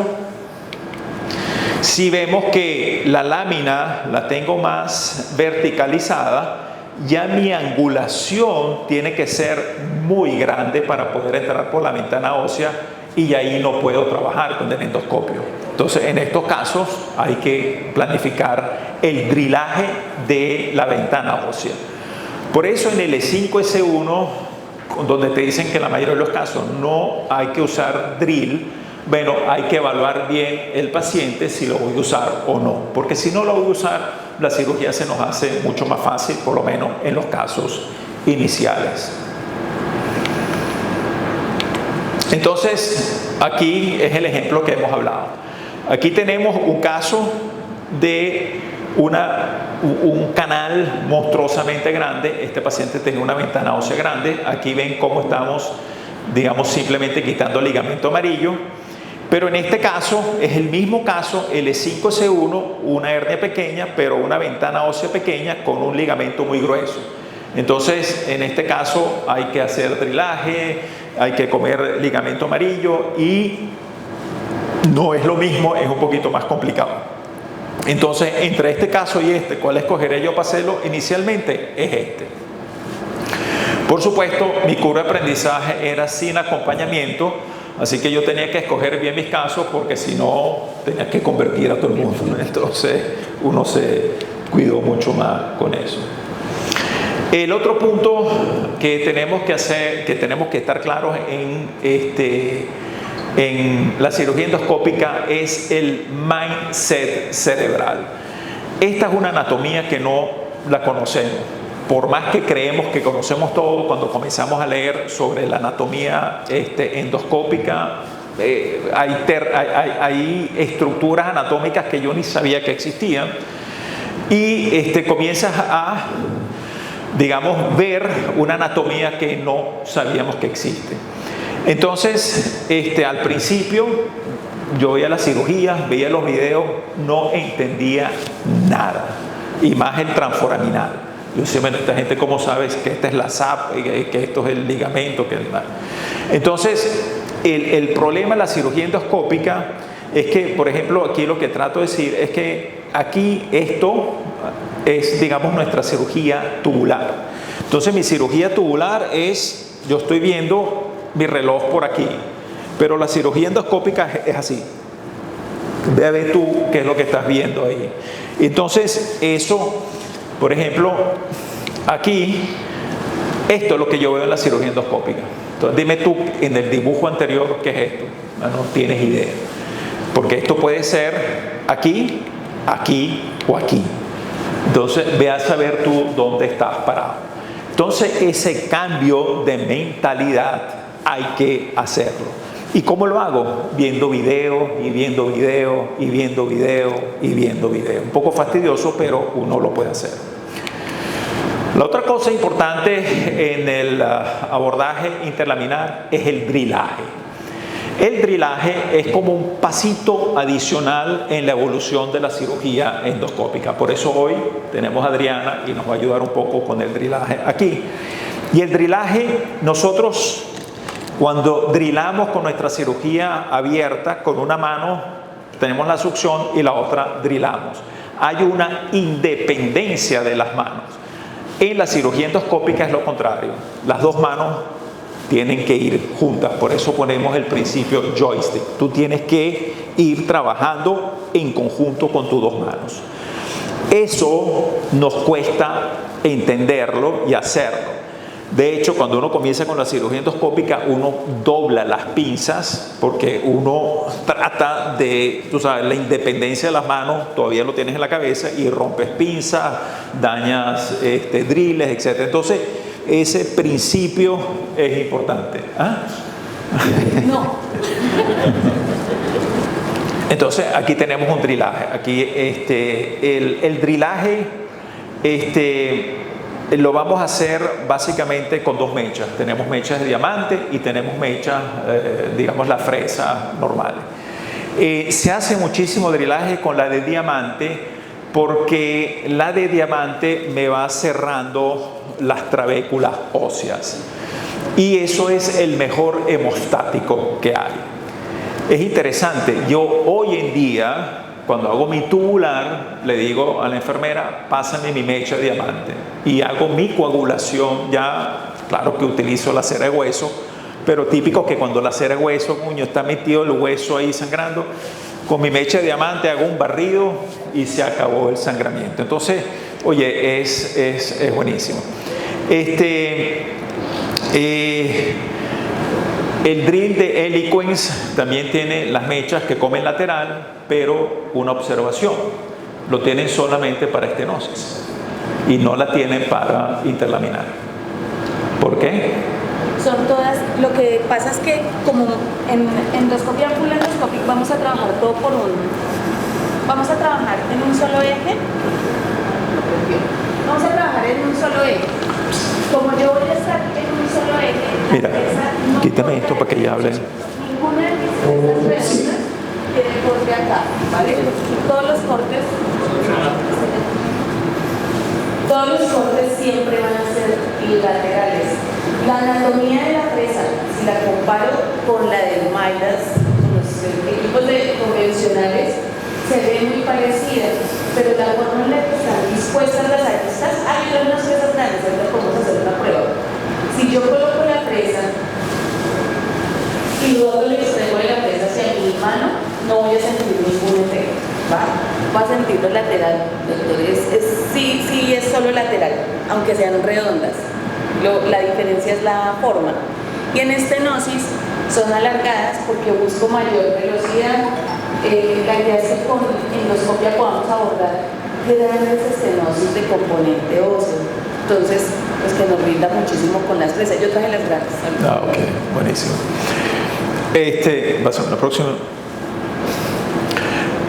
si vemos que la lámina la tengo más verticalizada, ya mi angulación tiene que ser muy grande para poder entrar por la ventana ósea, y ahí no puedo trabajar con el endoscopio. Entonces, en estos casos hay que planificar el drilaje de la ventana ósea. Por eso en el E5-S1, donde te dicen que en la mayoría de los casos no hay que usar drill, bueno, hay que evaluar bien el paciente si lo voy a usar o no, porque si no lo voy a usar, la cirugía se nos hace mucho más fácil, por lo menos en los casos iniciales. Entonces, aquí es el ejemplo que hemos hablado. Aquí tenemos un caso de un canal monstruosamente grande. Este paciente tenía una ventana ósea grande. Aquí ven cómo estamos, digamos, simplemente quitando el ligamento amarillo. Pero en este caso es el mismo caso, L5-C1, una hernia pequeña, pero una ventana ósea pequeña con un ligamento muy grueso. Entonces, en este caso hay que hacer drilaje, hay que comer ligamento amarillo, y no es lo mismo, es un poquito más complicado. Entonces, entre este caso y este, ¿cuál escogeré yo para hacerlo? Inicialmente es este. Por supuesto, mi curva de aprendizaje era sin acompañamiento, así que yo tenía que escoger bien mis casos, porque si no, tenía que convertir a todo el mundo. Entonces, uno se cuidó mucho más con eso. El otro punto que tenemos que hacer, que tenemos que estar claros en la cirugía endoscópica, es el mindset cerebral. Esta es una anatomía que no la conocemos. Por más que creemos que conocemos todo, cuando comenzamos a leer sobre la anatomía endoscópica, hay estructuras anatómicas que yo ni sabía que existían, y comienzas a, digamos, ver una anatomía que no sabíamos que existe. Entonces, al principio yo veía las cirugías, veía los videos, no entendía nada, y más el transforaminal. Yo decía, bueno, esta gente, ¿cómo sabes que esta es la SAP, que esto es el ligamento? Entonces, el problema de la cirugía endoscópica es que, por ejemplo, aquí lo que trato de decir es que aquí esto es, digamos, nuestra cirugía tubular. Entonces, mi cirugía tubular es, yo estoy viendo mi reloj por aquí, pero la cirugía endoscópica es así. Ve a ver tú qué es lo que estás viendo ahí. Entonces, eso, por ejemplo, aquí, esto es lo que yo veo en la cirugía endoscópica. Entonces, dime tú, en el dibujo anterior, ¿qué es esto? No tienes idea. Porque esto puede ser aquí, aquí o aquí. Entonces, ve a saber tú dónde estás parado. Entonces, ese cambio de mentalidad hay que hacerlo. ¿Y cómo lo hago? Viendo video y viendo video y viendo video y viendo video. Un poco fastidioso, pero uno lo puede hacer. La otra cosa importante en el abordaje interlaminar es el drillaje. El drillaje es como un pasito adicional en la evolución de la cirugía endoscópica. Por eso hoy tenemos a Adriana y nos va a ayudar un poco con el drillaje aquí. Y el drillaje, nosotros cuando drillamos con nuestra cirugía abierta, con una mano tenemos la succión y la otra drillamos. Hay una independencia de las manos. En la cirugía endoscópica es lo contrario. Las dos manos tienen que ir juntas. Por eso ponemos el principio joystick. Tú tienes que ir trabajando en conjunto con tus dos manos. Eso nos cuesta entenderlo y hacerlo. De hecho, cuando uno comienza con la cirugía endoscópica, uno dobla las pinzas porque uno trata de, tú sabes, la independencia de las manos, todavía lo tienes en la cabeza y rompes pinzas, dañas drills, etc. Entonces, ese principio es importante. ¿Ah? No. Entonces, aquí tenemos un drillaje. Aquí el drillaje lo vamos a hacer básicamente con dos mechas. Tenemos mechas de diamante y tenemos mechas, digamos, la fresa normal. Se hace muchísimo drillaje con la de diamante porque la de diamante me va cerrando las trabéculas óseas. Y eso es el mejor hemostático que hay. Es interesante. Yo hoy en día, cuando hago mi tubular, le digo a la enfermera, pásame mi mecha de diamante. Y hago mi coagulación ya, claro que utilizo la cera de hueso, pero típico que cuando la cera de hueso, coño, está metido el hueso ahí sangrando, con mi mecha de diamante hago un barrido y se acabó el sangramiento. Entonces, oye, es buenísimo. El drill de Eliquence también tiene las mechas que comen lateral, pero una observación, lo tienen solamente para estenosis y no la tienen para interlaminar. ¿Por qué? Son todas, lo que pasa es que como en endoscopia full endoscopic vamos a trabajar todo vamos a trabajar en un solo eje, vamos a trabajar en un solo eje. Como yo voy a estar en un solo eje, mira, quítame esto para que ya hable. Ninguna de estas redondas tiene corte acá, ¿vale? Todos los cortes siempre van a ser laterales. La anatomía de la fresa, si la comparo con la del Midas, los equipos convencionales, se ve muy parecida, pero la forma en la que están dispuestas las aristas, hay unas fresas grandes, ahorita podemos hacer una prueba. Si yo coloco la fresa y luego le extremo de la fresa hacia mi mano, no voy a sentir ningún efecto, ¿va? Voy a sentirlo lateral, sí es solo lateral, aunque sean redondas. La diferencia es la forma. Y en estenosis son alargadas porque busco mayor velocidad. La idea es que con endoscopia podamos abordar grandes estenosis de componente óseo. Entonces, pues que nos brinda muchísimo con las fresas. Yo traje las grandes. Ah, ok, buenísimo. Va a ser la próxima.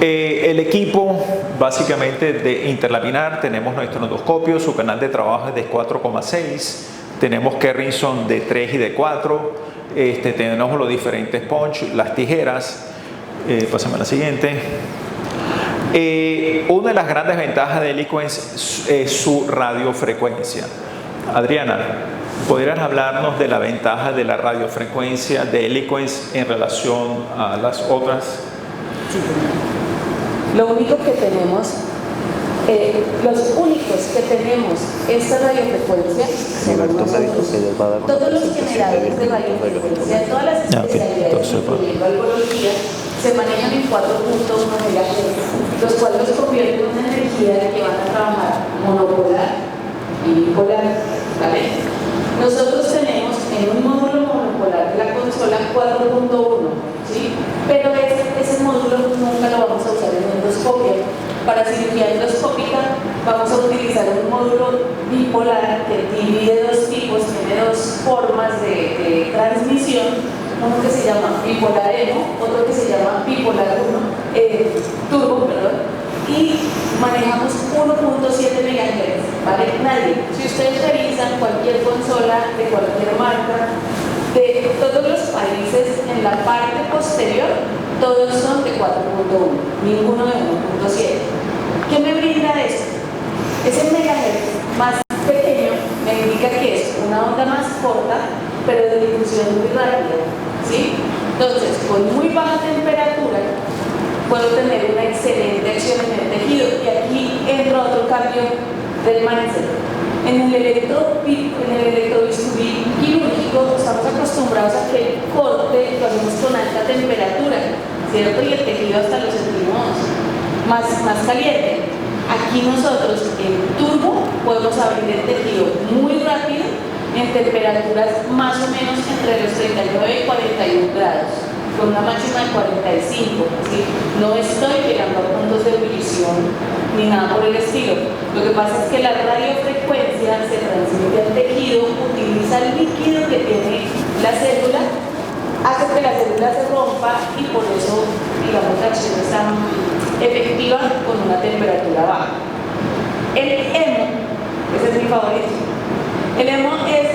El equipo básicamente de interlaminar, tenemos nuestro endoscopio, su canal de trabajo es de 4,6, tenemos Kerrinson de 3 y de 4, tenemos los diferentes punch, las tijeras, pásame a la siguiente. Una de las grandes ventajas de Eloquence es su radiofrecuencia. Adriana, ¿podrías hablarnos de la ventaja de la radiofrecuencia de Eloquence en relación a las otras? Lo único que tenemos, los únicos que tenemos esta radiofrecuencia son nosotros. Todos los generadores de radiofrecuencia, todas las especialidades, incluyendo algología, se manejan en 4.1 MHz, los cuales los convierten en una energía que van a trabajar monopolar y bipolar, ¿vale? Nosotros tenemos en un módulo monopolar de la consola 4.1, ¿sí? Pero ese módulo nunca lo vamos a usar en endoscopia. Para cirugía endoscópica vamos a utilizar un módulo bipolar que divide dos tipos, tiene dos formas de transmisión, uno que se llama bipolar emo, otro que se llama bipolar 1, turbo, perdón, y manejamos 1.7 MHz, ¿vale? Nadie, si ustedes revisan cualquier consola de cualquier marca, de todos los países, en la parte posterior, todos son de 4.1, ninguno de 1.7. ¿Qué me brinda esto? Ese megahertz más pequeño me indica que es una onda más corta, pero de difusión muy rápida, ¿sí? Entonces, con muy baja temperatura, puedo tener una excelente acción en el tejido. Y aquí entra otro cambio del mindset. En el electrobisturí quirúrgico estamos acostumbrados a que el corte lo hacemos con alta temperatura, ¿cierto? Y el tejido hasta lo sentimos más caliente. Aquí nosotros en turbo podemos abrir el tejido muy rápido en temperaturas más o menos entre los 39 y 41 grados, con una máxima de 45, ¿sí? No estoy llegando a puntos de ebullición ni nada por el estilo. Lo que pasa es que la radiofrecuencia se transmite al tejido, utiliza el líquido que tiene la célula, hace que la célula se rompa y por eso, digamos, la acción es tan efectiva con una temperatura baja. El EMO, ese es mi favorito. El EMO es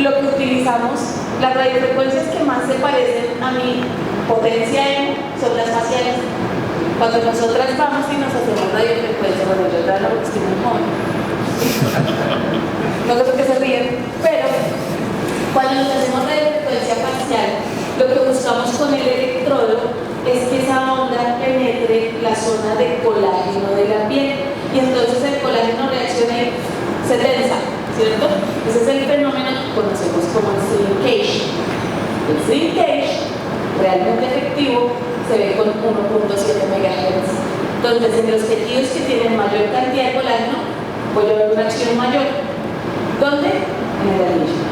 lo que utilizamos, las radiofrecuencias que más se parecen a mi potencia EMO son las faciales. Cuando nosotras vamos y nos hacemos radiofrecuencia, bueno, yo ya no estoy muy joven, no sé por qué se ríen, pero cuando nos hacemos radiofrecuencia facial, lo que buscamos con el electrodo es que esa onda penetre la zona de colágeno de la piel y entonces el colágeno reacciona y se tensa, ¿cierto? Ese es el fenómeno que conocemos como el shrinkage. El shrinkage, realmente efectivo, se ve con 1.7 MHz. Entonces, en los tejidos que tienen mayor cantidad de colágeno, voy a ver una acción mayor. ¿Dónde? En el anillo.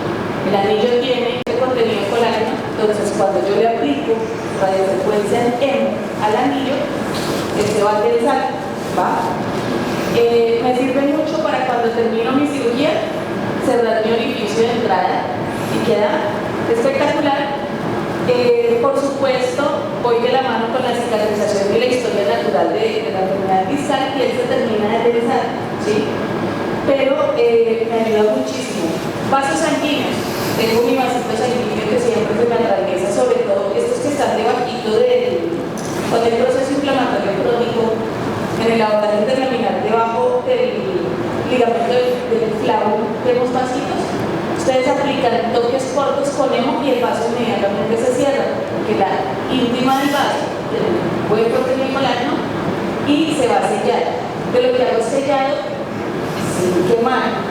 El anillo tiene ese contenido de colágeno, entonces cuando yo le aplico radiofrecuencia en EMO al anillo, se va a tensar, ¿va? Me sirve mucho para cuando termino mi cirugía, cerrar mi orificio de entrada y queda espectacular. Por supuesto, voy de la mano con la cicatrización y la historia natural de la enfermedad discal y él se termina de tensar, ¿sí? Pero me ayuda muchísimo. Vasos sanguíneos. Tengo mi vasito sanguíneo que siempre se me atraviesa, sobre todo estos que están debajito con el proceso inflamatorio crónico, en el abordaje interlaminar debajo del ligamento del clavo, vemos vasitos. Ustedes aplican toques cortos con EMO y el vaso inmediatamente se cierra, porque la íntima del vaso puede proteger el colágeno y se va a sellar. De lo que hago es sellado sin quemar.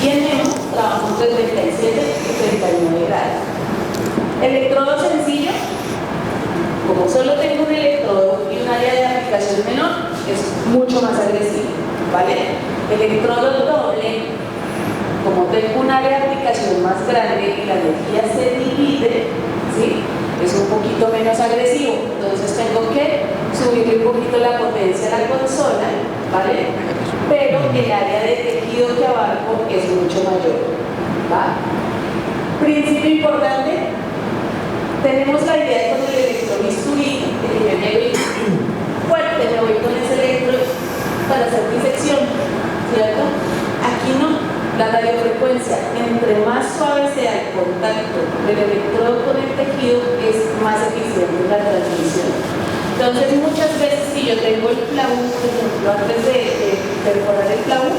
Y en EMO trabajamos de 37 y 39 grados. Electrodo sencillo, como solo tengo un electrodo y un área de aplicación menor, es mucho más agresivo, ¿vale? Electrodo doble, como tengo un área de aplicación más grande y la energía se divide, ¿sí? Es un poquito menos agresivo, entonces tengo que subirle un poquito la potencia a la consola, ¿vale? Pero el área de tejido que abarco es mucho mayor, ¿va? Principio importante, tenemos la idea con el electrobisturí, que yo llego fuerte, me voy con ese electro para hacer disección, ¿cierto? Aquí no. La radiofrecuencia, entre más suave sea el contacto del electrodo con el tejido, es más eficiente la transmisión. Entonces muchas veces si yo tengo el plaú, por ejemplo, antes de perforar el plaú,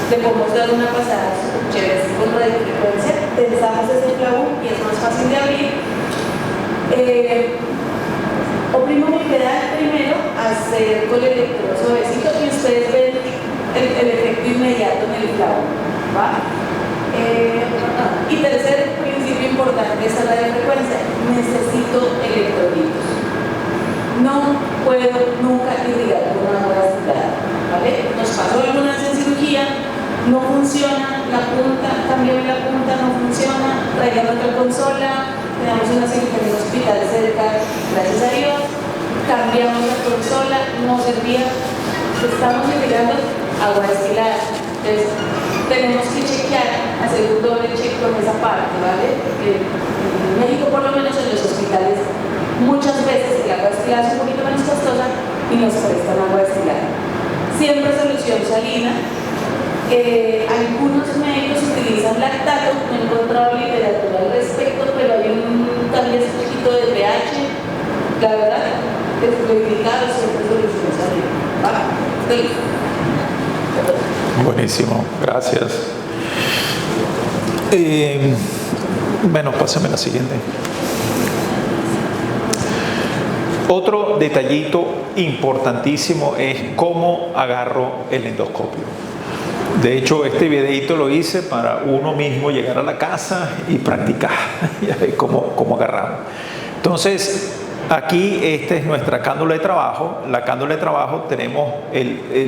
le podemos dar una pasada chévere así con radiofrecuencia, tensamos ese plaú y es más fácil de abrir. Oprimo mi pedal primero, hacer con el electrodo suavecito y ustedes ven el efecto inmediato en el clavo, ¿va? Y tercer principio importante es la radiofrecuencia. Necesito electrolitos. No puedo nunca irrigar con una agua destilada, ¿vale? Nos pasó alguna vez en cirugía, no funciona la punta, cambiamos la punta, no funciona, traigamos otra consola, tenemos una cirugía en un hospital cerca, gracias a Dios, cambiamos la consola, no servía, estamos irrigando agua destilada. Entonces, tenemos que chequear, hacer un doble check con esa parte, ¿vale? Porque en México, por lo menos en los hospitales, muchas veces el agua destilada es un poquito menos costosa y nos prestan agua destilada. Siempre solución salina. Algunos médicos utilizan lactato, no he encontrado literatura al respecto, pero hay tal vez un poquito de pH. La verdad, es lo indicado siempre solución salina. ¿Va? Buenísimo, gracias. Bueno, pásame la siguiente. Otro detallito importantísimo es cómo agarro el endoscopio. De hecho, este videito lo hice para uno mismo llegar a la casa y practicar cómo agarramos. Entonces, aquí esta es nuestra cánula de trabajo. La cánula de trabajo tenemos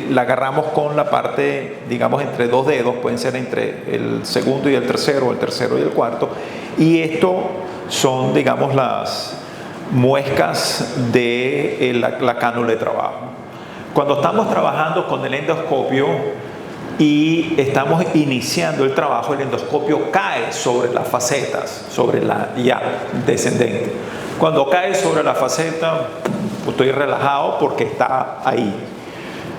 la agarramos con la parte, digamos, entre dos dedos, pueden ser entre el segundo y el tercero, o el tercero y el cuarto. Y esto son, digamos, las muescas de la cánula de trabajo. Cuando estamos trabajando con el endoscopio y estamos iniciando el trabajo, el endoscopio cae sobre las facetas, sobre la ya descendente. Cuando cae sobre la faceta, estoy relajado porque está ahí.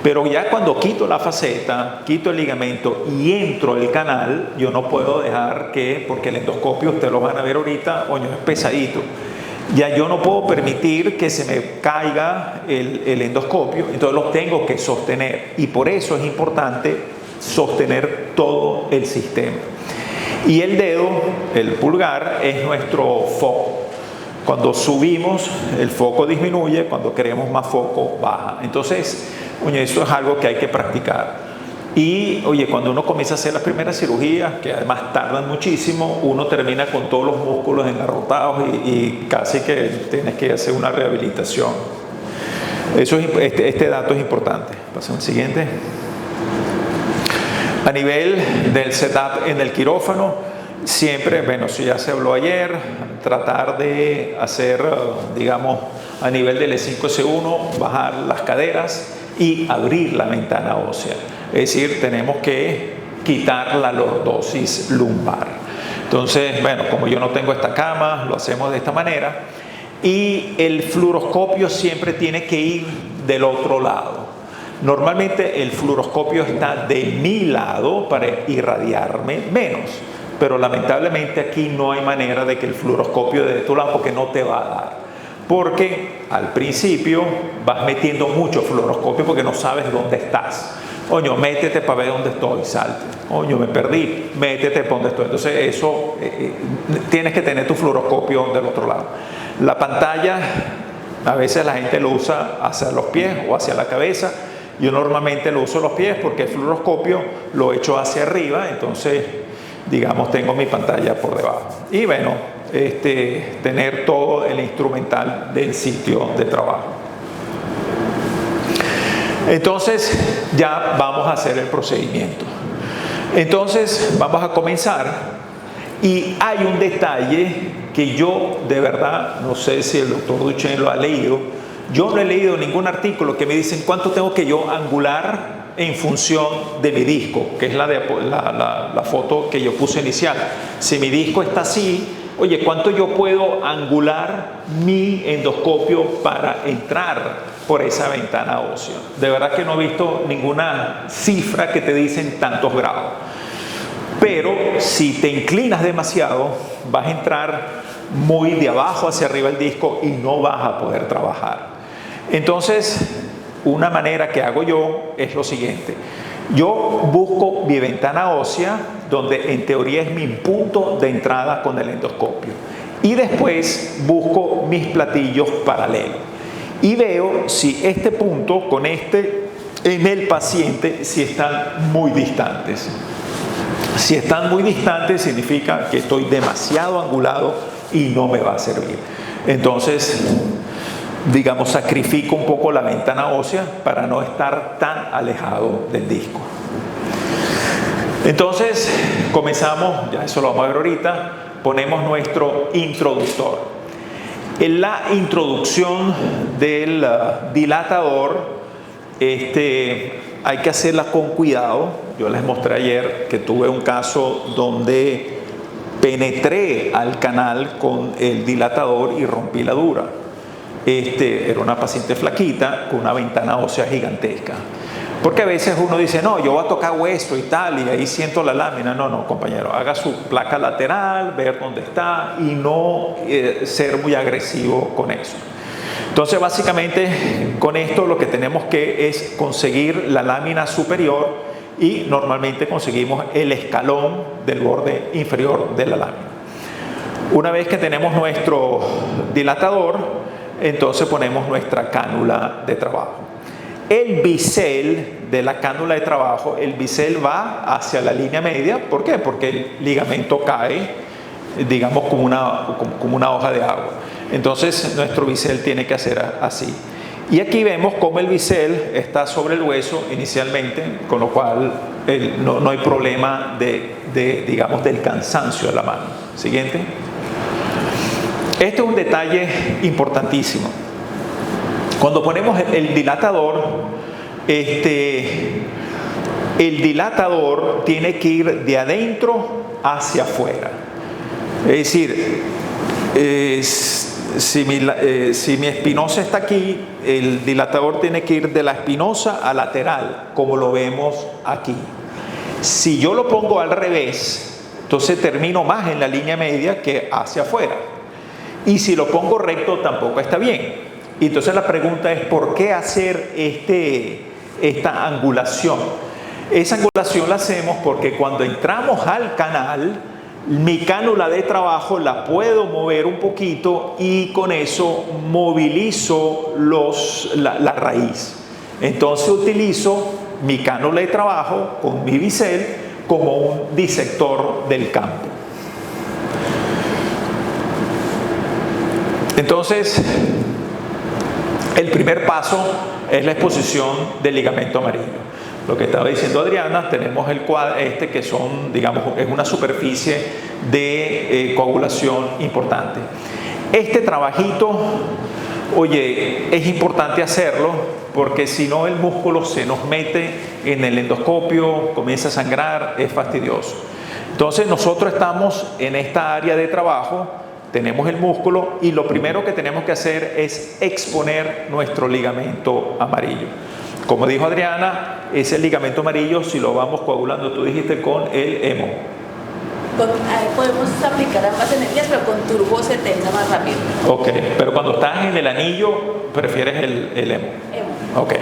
Pero ya cuando quito la faceta, quito el ligamento y entro el canal, yo no puedo dejar que, porque el endoscopio, ustedes lo van a ver ahorita, coño, es pesadito. Ya yo no puedo permitir que se me caiga el endoscopio, entonces lo tengo que sostener. Y por eso es importante sostener todo el sistema. Y el dedo, el pulgar, es nuestro foco. Cuando subimos, el foco disminuye, cuando queremos más foco, baja. Entonces, oye, eso es algo que hay que practicar. Y, oye, cuando uno comienza a hacer las primeras cirugías, que además tardan muchísimo, uno termina con todos los músculos engarrotados y casi que tienes que hacer una rehabilitación. Eso es, este dato es importante. Pasamos al siguiente. A nivel del setup en el quirófano, siempre, bueno, eso ya se habló ayer, tratar de hacer, digamos, a nivel del E5-S1, bajar las caderas y abrir la ventana ósea. Es decir, tenemos que quitar la lordosis lumbar. Entonces, bueno, como yo no tengo esta cama, lo hacemos de esta manera. Y el fluoroscopio siempre tiene que ir del otro lado. Normalmente el fluoroscopio está de mi lado para irradiarme menos, pero lamentablemente aquí no hay manera de que el fluoroscopio de tu lado, porque no te va a dar. Porque al principio vas metiendo mucho fluoroscopio porque no sabes dónde estás. Oño, métete para ver dónde estoy, salte. Oño, me perdí, métete para dónde estoy. Entonces eso, tienes que tener tu fluoroscopio del otro lado. La pantalla, a veces la gente lo usa hacia los pies o hacia la cabeza. Yo normalmente lo uso los pies porque el fluoroscopio lo echo hacia arriba, entonces, digamos, tengo mi pantalla por debajo. Y bueno, tener todo el instrumental del sitio de trabajo. Entonces, ya vamos a hacer el procedimiento. Entonces, vamos a comenzar. Y hay un detalle que yo, de verdad, no sé si el doctor Duchenne lo ha leído. Yo no he leído ningún artículo que me dicen cuánto tengo que yo angular en función de mi disco, que es la foto que yo puse inicial. Si mi disco está así, oye, ¿cuánto yo puedo angular mi endoscopio para entrar por esa ventana ósea? De verdad que no he visto ninguna cifra que te dicen tantos grados. Pero si te inclinas demasiado, vas a entrar muy de abajo hacia arriba el disco y no vas a poder trabajar. Entonces, una manera que hago yo es lo siguiente. Yo busco mi ventana ósea, donde en teoría es mi punto de entrada con el endoscopio. Y después busco mis platillos paralelos. Y veo si este punto con este en el paciente, si están muy distantes. Si están muy distantes, significa que estoy demasiado angulado y no me va a servir. Entonces, digamos, sacrifico un poco la ventana ósea para no estar tan alejado del disco. Entonces, comenzamos, ya eso lo vamos a ver ahorita, ponemos nuestro introductor. En la introducción del dilatador, hay que hacerla con cuidado. Yo les mostré ayer que tuve un caso donde penetré al canal con el dilatador y rompí la dura. Era una paciente flaquita con una ventana ósea gigantesca. Porque a veces uno dice, no, yo voy a tocar hueso y tal, y ahí siento la lámina. No, no, compañero, haga su placa lateral, ver dónde está y no ser muy agresivo con eso. Entonces, básicamente, con esto lo que tenemos que es conseguir la lámina superior y normalmente conseguimos el escalón del borde inferior de la lámina. Una vez que tenemos nuestro dilatador, entonces ponemos nuestra cánula de trabajo. El bisel de la cánula de trabajo, el bisel va hacia la línea media. ¿Por qué? Porque el ligamento cae, digamos, como una hoja de agua. Entonces, nuestro bisel tiene que hacer así. Y aquí vemos cómo el bisel está sobre el hueso inicialmente, con lo cual no hay problema digamos, del cansancio de la mano. Siguiente. Este es un detalle importantísimo. Cuando ponemos el dilatador, el dilatador tiene que ir de adentro hacia afuera. Es decir, si mi espinosa está aquí, el dilatador tiene que ir de la espinosa a lateral, como lo vemos aquí. Si yo lo pongo al revés, entonces termino más en la línea media que hacia afuera. Y si lo pongo recto, tampoco está bien. Y entonces la pregunta es, ¿por qué hacer esta angulación? Esa angulación la hacemos porque cuando entramos al canal, mi cánula de trabajo la puedo mover un poquito y con eso movilizo la raíz. Entonces utilizo mi cánula de trabajo con mi bisel como un disector del campo. Entonces, el primer paso es la exposición del ligamento amarillo. Lo que estaba diciendo Adriana, tenemos el cuadro que son, digamos, es una superficie de coagulación importante. Este trabajito, oye, es importante hacerlo porque si no el músculo se nos mete en el endoscopio, comienza a sangrar, es fastidioso. Entonces nosotros estamos en esta área de trabajo, tenemos el músculo y lo primero que tenemos que hacer es exponer nuestro ligamento amarillo. Como dijo Adriana, ese ligamento amarillo, si lo vamos coagulando, tú dijiste, con el hemo. Podemos aplicar ambas energías, pero con turbo se tenga más rápido. Ok, pero cuando estás en el anillo, prefieres el hemo. Hemo. Ok.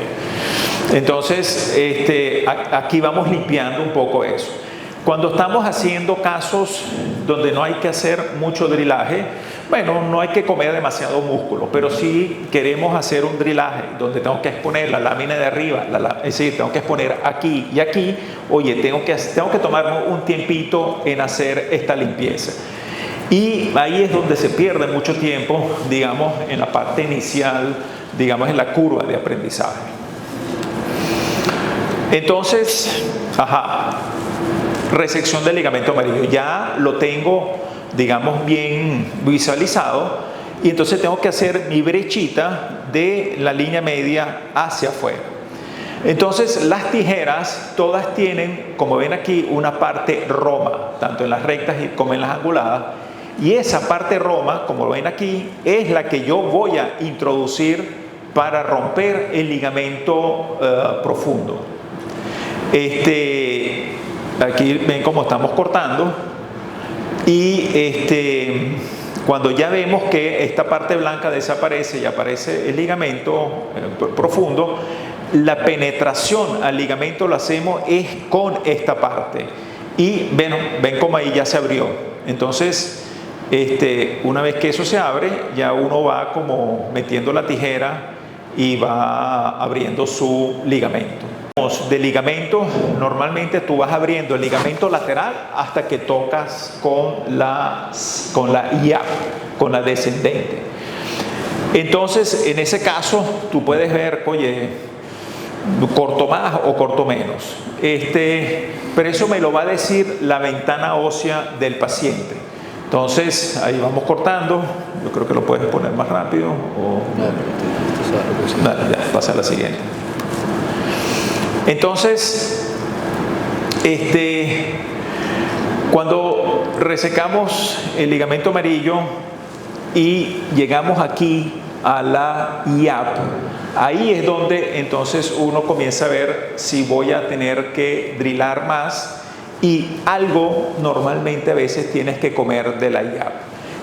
Entonces, aquí vamos limpiando un poco eso. Cuando estamos haciendo casos donde no hay que hacer mucho drillaje, bueno, no hay que comer demasiado músculo, pero sí queremos hacer un drillaje donde tengo que exponer la lámina de arriba, es decir, tengo que exponer aquí y aquí. Oye, tengo que tomarme un tiempito en hacer esta limpieza. Y ahí es donde se pierde mucho tiempo, digamos, en la parte inicial, digamos, en la curva de aprendizaje. Entonces, resección del ligamento amarillo. Ya lo tengo, digamos, bien visualizado y entonces tengo que hacer mi brechita de la línea media hacia afuera. Entonces las tijeras todas tienen, como ven aquí, una parte roma, tanto en las rectas como en las anguladas, y esa parte roma, como lo ven aquí, es la que yo voy a introducir para romper el ligamento profundo. Aquí ven cómo estamos cortando y Cuando ya vemos que esta parte blanca desaparece y aparece el ligamento profundo, la penetración al ligamento lo hacemos es con esta parte. Y bueno, ven como ahí ya se abrió. Entonces, una vez que eso se abre, ya uno va como metiendo la tijera y va abriendo su ligamento. De ligamento, normalmente tú vas abriendo el ligamento lateral hasta que tocas con la IAP, con la descendente. Entonces, en ese caso, tú puedes ver, oye, corto más o corto menos. Pero eso me lo va a decir la ventana ósea del paciente. Entonces, ahí vamos cortando. Yo creo que lo puedes poner más rápido. Dale, ya, pasa a la siguiente. Entonces, cuando resecamos el ligamento amarillo y llegamos aquí a la IAP, ahí es donde entonces uno comienza a ver si voy a tener que drilar más, y algo normalmente a veces tienes que comer de la IAP.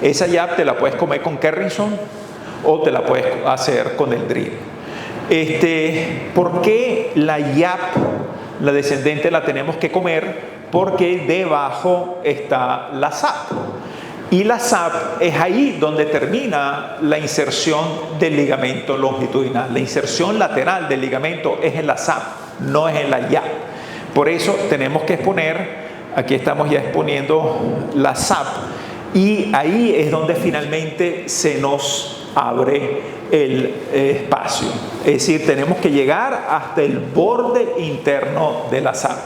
Esa IAP te la puedes comer con Kerrison o te la puedes hacer con el drill. ¿Por qué la IAP, la descendente, la tenemos que comer? Porque debajo está la SAP. Y la SAP es ahí donde termina la inserción del ligamento longitudinal. La inserción lateral del ligamento es en la SAP, no es en la IAP. Por eso tenemos que exponer, aquí estamos ya exponiendo la SAP, y ahí es donde finalmente se nos abre el espacio. Es decir, tenemos que llegar hasta el borde interno de la SAP.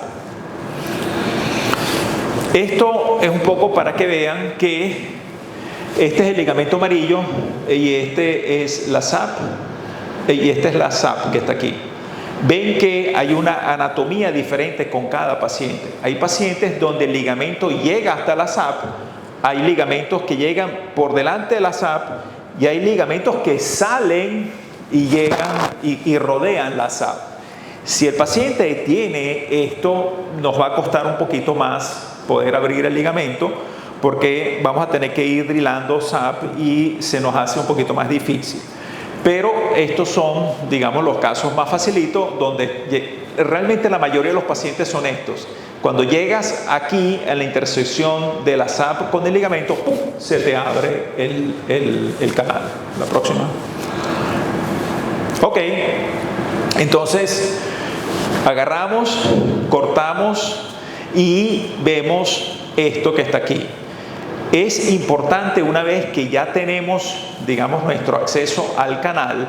Esto es un poco para que vean que este es el ligamento amarillo y este es la SAP y esta es la SAP que está aquí. Ven que hay una anatomía diferente con cada paciente. Hay pacientes donde el ligamento llega hasta la SAP, hay ligamentos que llegan por delante de la SAP y hay ligamentos que salen y llegan y rodean la SAP. Si el paciente tiene esto, nos va a costar un poquito más poder abrir el ligamento, porque vamos a tener que ir drilando SAP y se nos hace un poquito más difícil. Pero estos son, digamos, los casos más facilitos, donde realmente la mayoría de los pacientes son estos. Cuando llegas aquí a la intersección de la SAP con el ligamento, ¡pum!, se te abre el canal. La próxima. Ok, entonces agarramos, cortamos y vemos esto que está aquí. Es importante, una vez que ya tenemos, digamos, nuestro acceso al canal,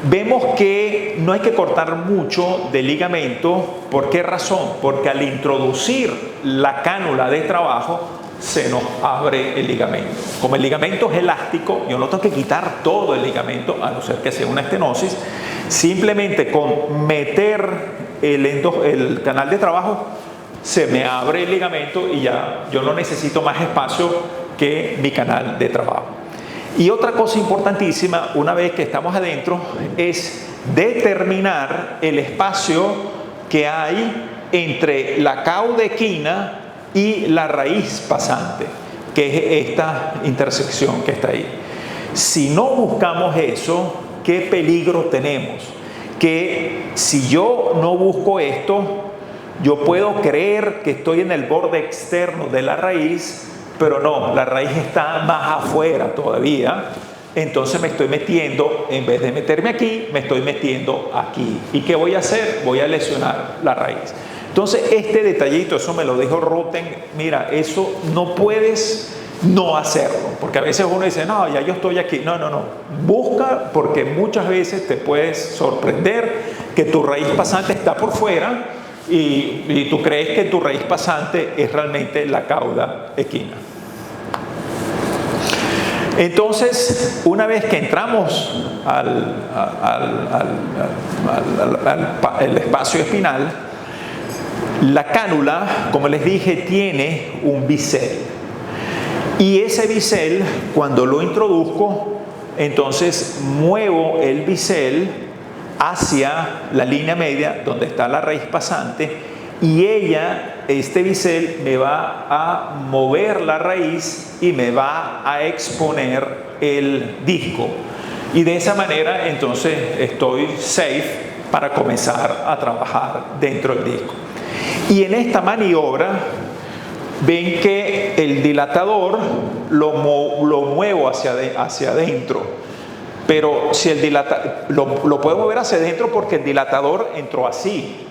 vemos que no hay que cortar mucho del ligamento. ¿Por qué razón? Porque al introducir la cánula de trabajo se nos abre el ligamento. Como el ligamento es elástico, yo no tengo que quitar todo el ligamento, a no ser que sea una estenosis. Simplemente con meter el canal de trabajo se me abre el ligamento y ya yo no necesito más espacio que mi canal de trabajo. Y otra cosa importantísima, una vez que estamos adentro, es determinar el espacio que hay entre la caudequina y la raíz pasante, que es esta intersección que está ahí. Si no buscamos eso, ¿qué peligro tenemos? Que si yo no busco esto, yo puedo creer que estoy en el borde externo de la raíz, pero no, la raíz está más afuera todavía. Entonces me estoy metiendo, en vez de meterme aquí, me estoy metiendo aquí. ¿Y qué voy a hacer? Voy a lesionar la raíz. Entonces este detallito, eso me lo dijo Rutten, mira, eso no puedes no hacerlo, porque a veces uno dice, no, ya yo estoy aquí. No, busca, porque muchas veces te puedes sorprender que tu raíz pasante está por fuera y tú crees que tu raíz pasante es realmente la cauda equina. Entonces, una vez que entramos al espacio espinal, la cánula, como les dije, tiene un bisel. Y ese bisel, cuando lo introduzco, entonces muevo el bisel hacia la línea media donde está la raíz pasante, y ella este bisel me va a mover la raíz y me va a exponer el disco. Y de esa manera entonces estoy safe para comenzar a trabajar dentro del disco. Y en esta maniobra ven que el dilatador lo muevo hacia adentro, pero si el lo puedo mover hacia adentro porque el dilatador entró así.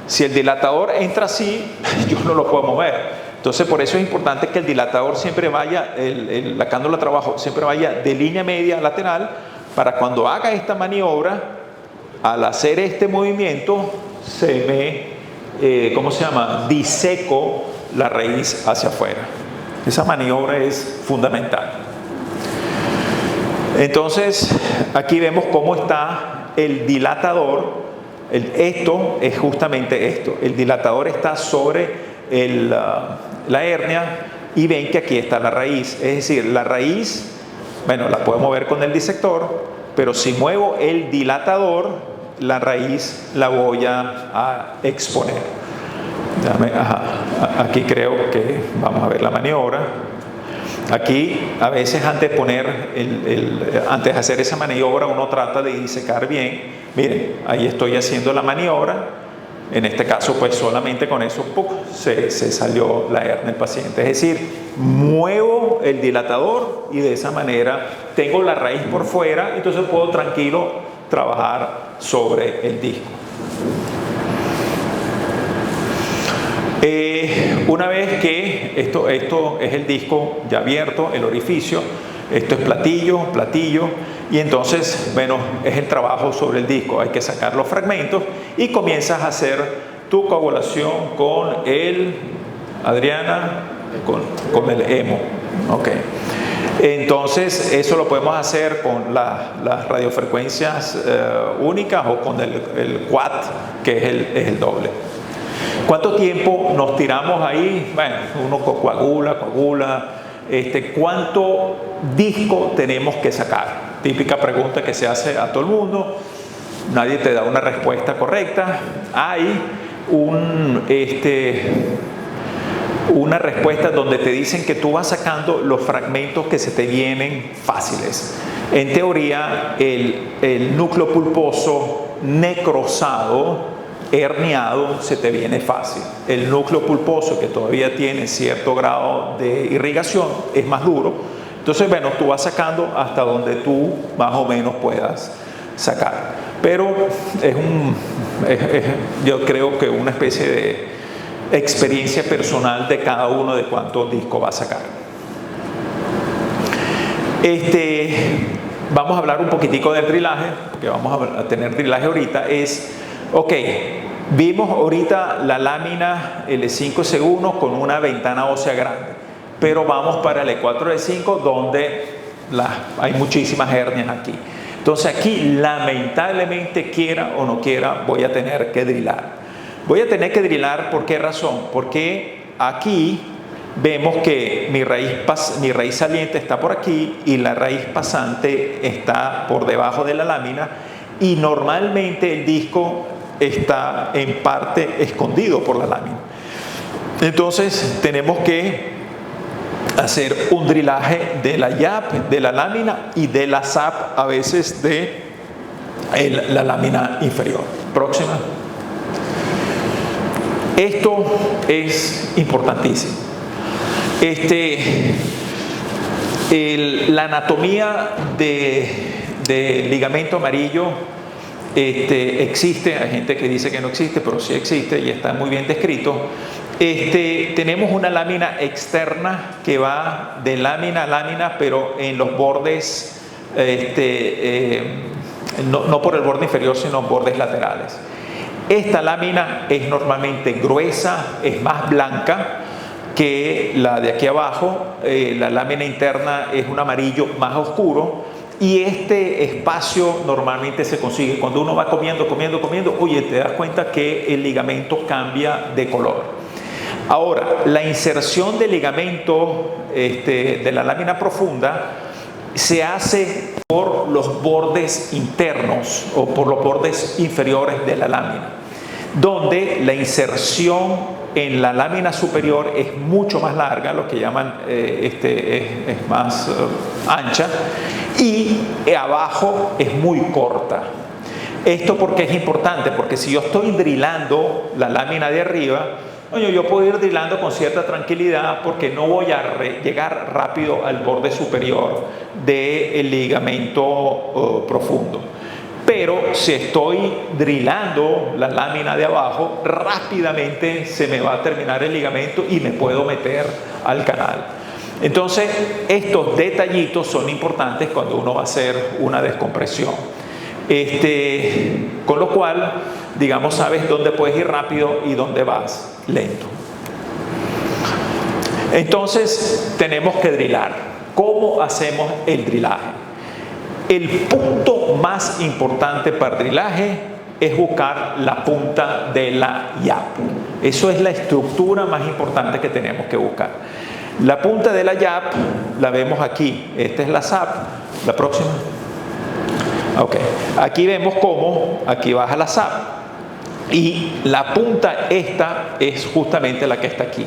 Si el dilatador entra así, yo no lo puedo mover. Entonces por eso es importante que el dilatador siempre vaya, la cánula de trabajo siempre vaya de línea media a lateral, para cuando haga esta maniobra, al hacer este movimiento, se me, ¿cómo se llama?, diseco la raíz hacia afuera. Esa maniobra es fundamental. Entonces, aquí vemos cómo está el dilatador. Esto es justamente esto. El dilatador está sobre la hernia y ven que aquí está la raíz. Es decir, la raíz, bueno, la puedo mover con el disector, pero si muevo el dilatador, la raíz la voy a exponer. Aquí creo que vamos a ver la maniobra. Aquí a veces antes de hacer esa maniobra uno trata de disecar bien. Miren, ahí estoy haciendo la maniobra. En este caso pues solamente con eso se salió la hernia del paciente. Es decir, muevo el dilatador y de esa manera tengo la raíz por fuera, entonces puedo tranquilo trabajar sobre el disco. Una vez que esto es el disco ya abierto, el orificio, esto es platillo, y entonces, bueno, es el trabajo sobre el disco. Hay que sacar los fragmentos y comienzas a hacer tu coagulación con el, Adriana, con el hemo. Okay. Entonces, eso lo podemos hacer con las radiofrecuencias únicas o con el quad, que es el doble. ¿Cuánto tiempo nos tiramos ahí? Bueno, uno coagula. ¿Cuánto disco tenemos que sacar? Típica pregunta que se hace a todo el mundo. Nadie te da una respuesta correcta. Hay una respuesta donde te dicen que tú vas sacando los fragmentos que se te vienen fáciles. En teoría, el núcleo pulposo necrosado, herniado, se te viene fácil. El núcleo pulposo, que todavía tiene cierto grado de irrigación, es más duro. Entonces, bueno, tú vas sacando hasta donde tú más o menos puedas sacar. Pero yo creo que una especie de experiencia personal de cada uno de cuántos discos va a sacar. Vamos a hablar un poquitico del drilaje, porque vamos a tener drilaje ahorita. Ok, vimos ahorita la lámina L5-C1 con una ventana ósea grande, pero vamos para el E4-L5 donde hay muchísimas hernias aquí. Entonces aquí, lamentablemente, quiera o no quiera, voy a tener que drilar. Voy a tener que drilar, ¿por qué razón? Porque aquí vemos que mi raíz saliente está por aquí y la raíz pasante está por debajo de la lámina, y normalmente el disco está en parte escondido por la lámina. Entonces tenemos que hacer un drilaje de la YAP, de la lámina y de la SAP, a veces de la lámina inferior. Próxima. Esto es importantísimo. La anatomía de ligamento amarillo existe. Hay gente que dice que no existe, pero sí existe y está muy bien descrito. Tenemos una lámina externa que va de lámina a lámina, pero en los bordes, no por el borde inferior, sino bordes laterales. Esta lámina es normalmente gruesa, es más blanca que la de aquí abajo. La lámina interna es un amarillo más oscuro, y este espacio normalmente se consigue cuando uno va comiendo, oye, te das cuenta que el ligamento cambia de color. Ahora, la inserción del ligamento de la lámina profunda se hace por los bordes internos o por los bordes inferiores de la lámina, donde la inserción en la lámina superior es mucho más larga, lo que llaman es más ancha, y abajo es muy corta. Esto porque es importante, porque si yo estoy drilando la lámina de arriba, yo puedo ir drilando con cierta tranquilidad porque no voy a llegar rápido al borde superior del ligamento profundo. Pero si estoy drilando la lámina de abajo, rápidamente se me va a terminar el ligamento y me puedo meter al canal. Entonces, estos detallitos son importantes cuando uno va a hacer una descompresión. Con lo cual, digamos, sabes dónde puedes ir rápido y dónde vas lento. Entonces, tenemos que drilar. ¿Cómo hacemos el drilaje? El punto más importante para el drilaje es buscar la punta de la yap. Eso es la estructura más importante que tenemos que buscar. La punta de la yap la vemos aquí. Esta es la sap. La próxima. Ok. Aquí vemos cómo aquí baja la sap. Y la punta esta es justamente la que está aquí.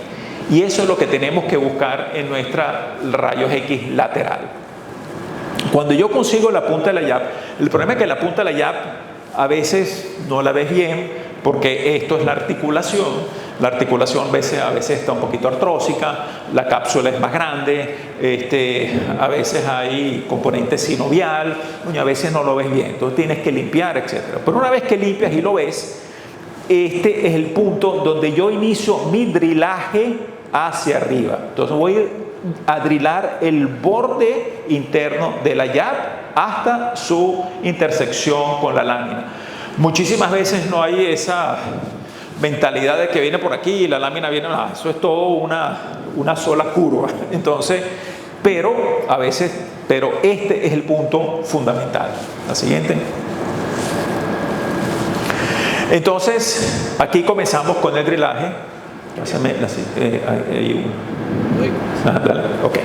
Y eso es lo que tenemos que buscar en nuestra rayos X lateral. Cuando yo consigo la punta de la yap, el problema es que la punta de la yap a veces no la ves bien porque esto es la articulación. La articulación a veces está un poquito artrósica, la cápsula es más grande, a veces hay componente sinovial, y a veces no lo ves bien, entonces tienes que limpiar, etc. Pero una vez que limpias y lo ves, este es el punto donde yo inicio mi drilaje hacia arriba. Entonces voy a drilar el borde interno de la yap hasta su intersección con la lámina. Muchísimas veces no hay esa mentalidad de que viene por aquí y la lámina viene, eso es todo una sola curva. Entonces, pero este es el punto fundamental. La siguiente. Entonces, aquí comenzamos con el drilaje. Pásame okay.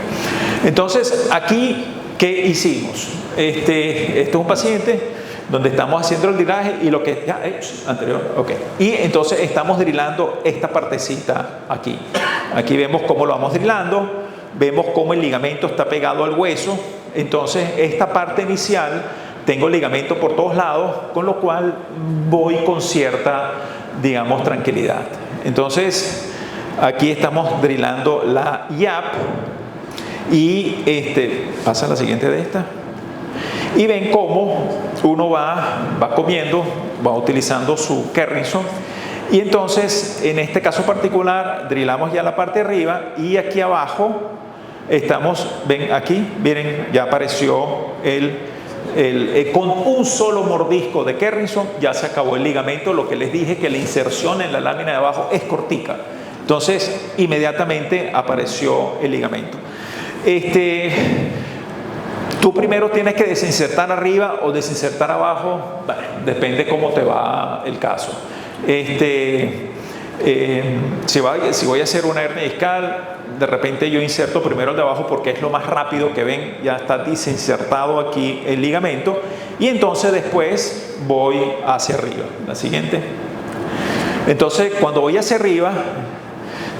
Entonces, aquí, ¿qué hicimos? Este es un paciente donde estamos haciendo el drilaje y lo que anterior, ok. Y entonces estamos drilando esta partecita aquí. Aquí vemos cómo lo vamos drilando, vemos cómo el ligamento está pegado al hueso. Entonces, esta parte inicial tengo ligamento por todos lados, con lo cual voy con cierta, digamos, tranquilidad. Entonces, aquí estamos drilando la yap y pasa la siguiente de esta. Y ven cómo uno va comiendo, va utilizando su Kerrison. Y entonces, en este caso particular, drilamos ya la parte de arriba y aquí abajo estamos, ven aquí, miren, ya apareció con un solo mordisco de Kerrison ya se acabó el ligamento. Lo que les dije que la inserción en la lámina de abajo es cortica. Entonces, inmediatamente apareció el ligamento. Tú primero tienes que desinsertar arriba o desinsertar abajo, bueno, depende cómo te va el caso. Si voy a hacer una hernia discal, de repente yo inserto primero el de abajo porque es lo más rápido que ven, ya está desinsertado aquí el ligamento, y entonces después voy hacia arriba. La siguiente. Entonces, cuando voy hacia arriba,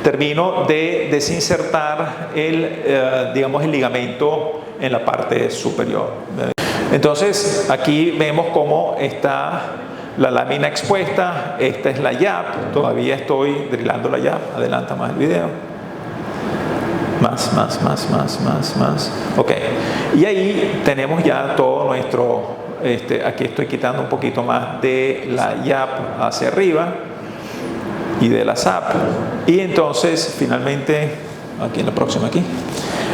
termino de desinsertar el ligamento en la parte superior. Entonces, aquí vemos cómo está la lámina expuesta. Esta es la yap. Todavía estoy drilando la yap. Adelanta más el video. Más. Ok. Y ahí tenemos ya todo nuestro... aquí estoy quitando un poquito más de la yap hacia arriba y de la sap. Y entonces, finalmente, aquí en la próxima aquí.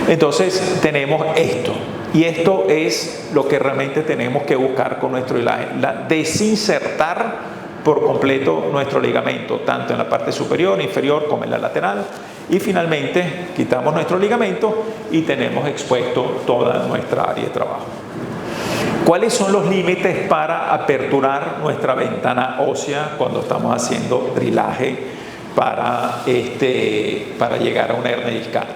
Entonces, tenemos esto. Y esto es lo que realmente tenemos que buscar con nuestro drilaje. Desinsertar por completo nuestro ligamento, tanto en la parte superior, inferior, como en la lateral. Y finalmente, quitamos nuestro ligamento y tenemos expuesto toda nuestra área de trabajo. ¿Cuáles son los límites para aperturar nuestra ventana ósea cuando estamos haciendo drilaje para llegar a una hernia discal?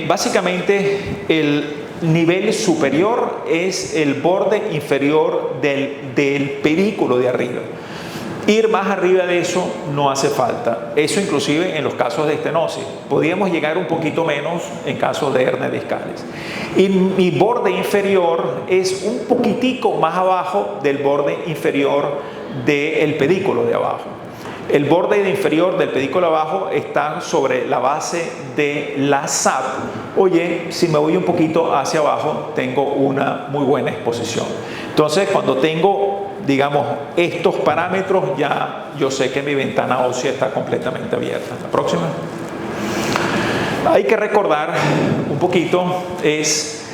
Básicamente, el nivel superior es el borde inferior del pedículo de arriba. Ir más arriba de eso no hace falta. Eso inclusive en los casos de estenosis. Podríamos llegar un poquito menos en casos de hernias discales. Y mi borde inferior es un poquitico más abajo del borde inferior del pedículo de abajo. El borde inferior del pedículo abajo está sobre la base de la SAP. Oye, si me voy un poquito hacia abajo, tengo una muy buena exposición. Entonces, cuando tengo, digamos, estos parámetros, ya yo sé que mi ventana ósea está completamente abierta. La próxima. Hay que recordar un poquito, es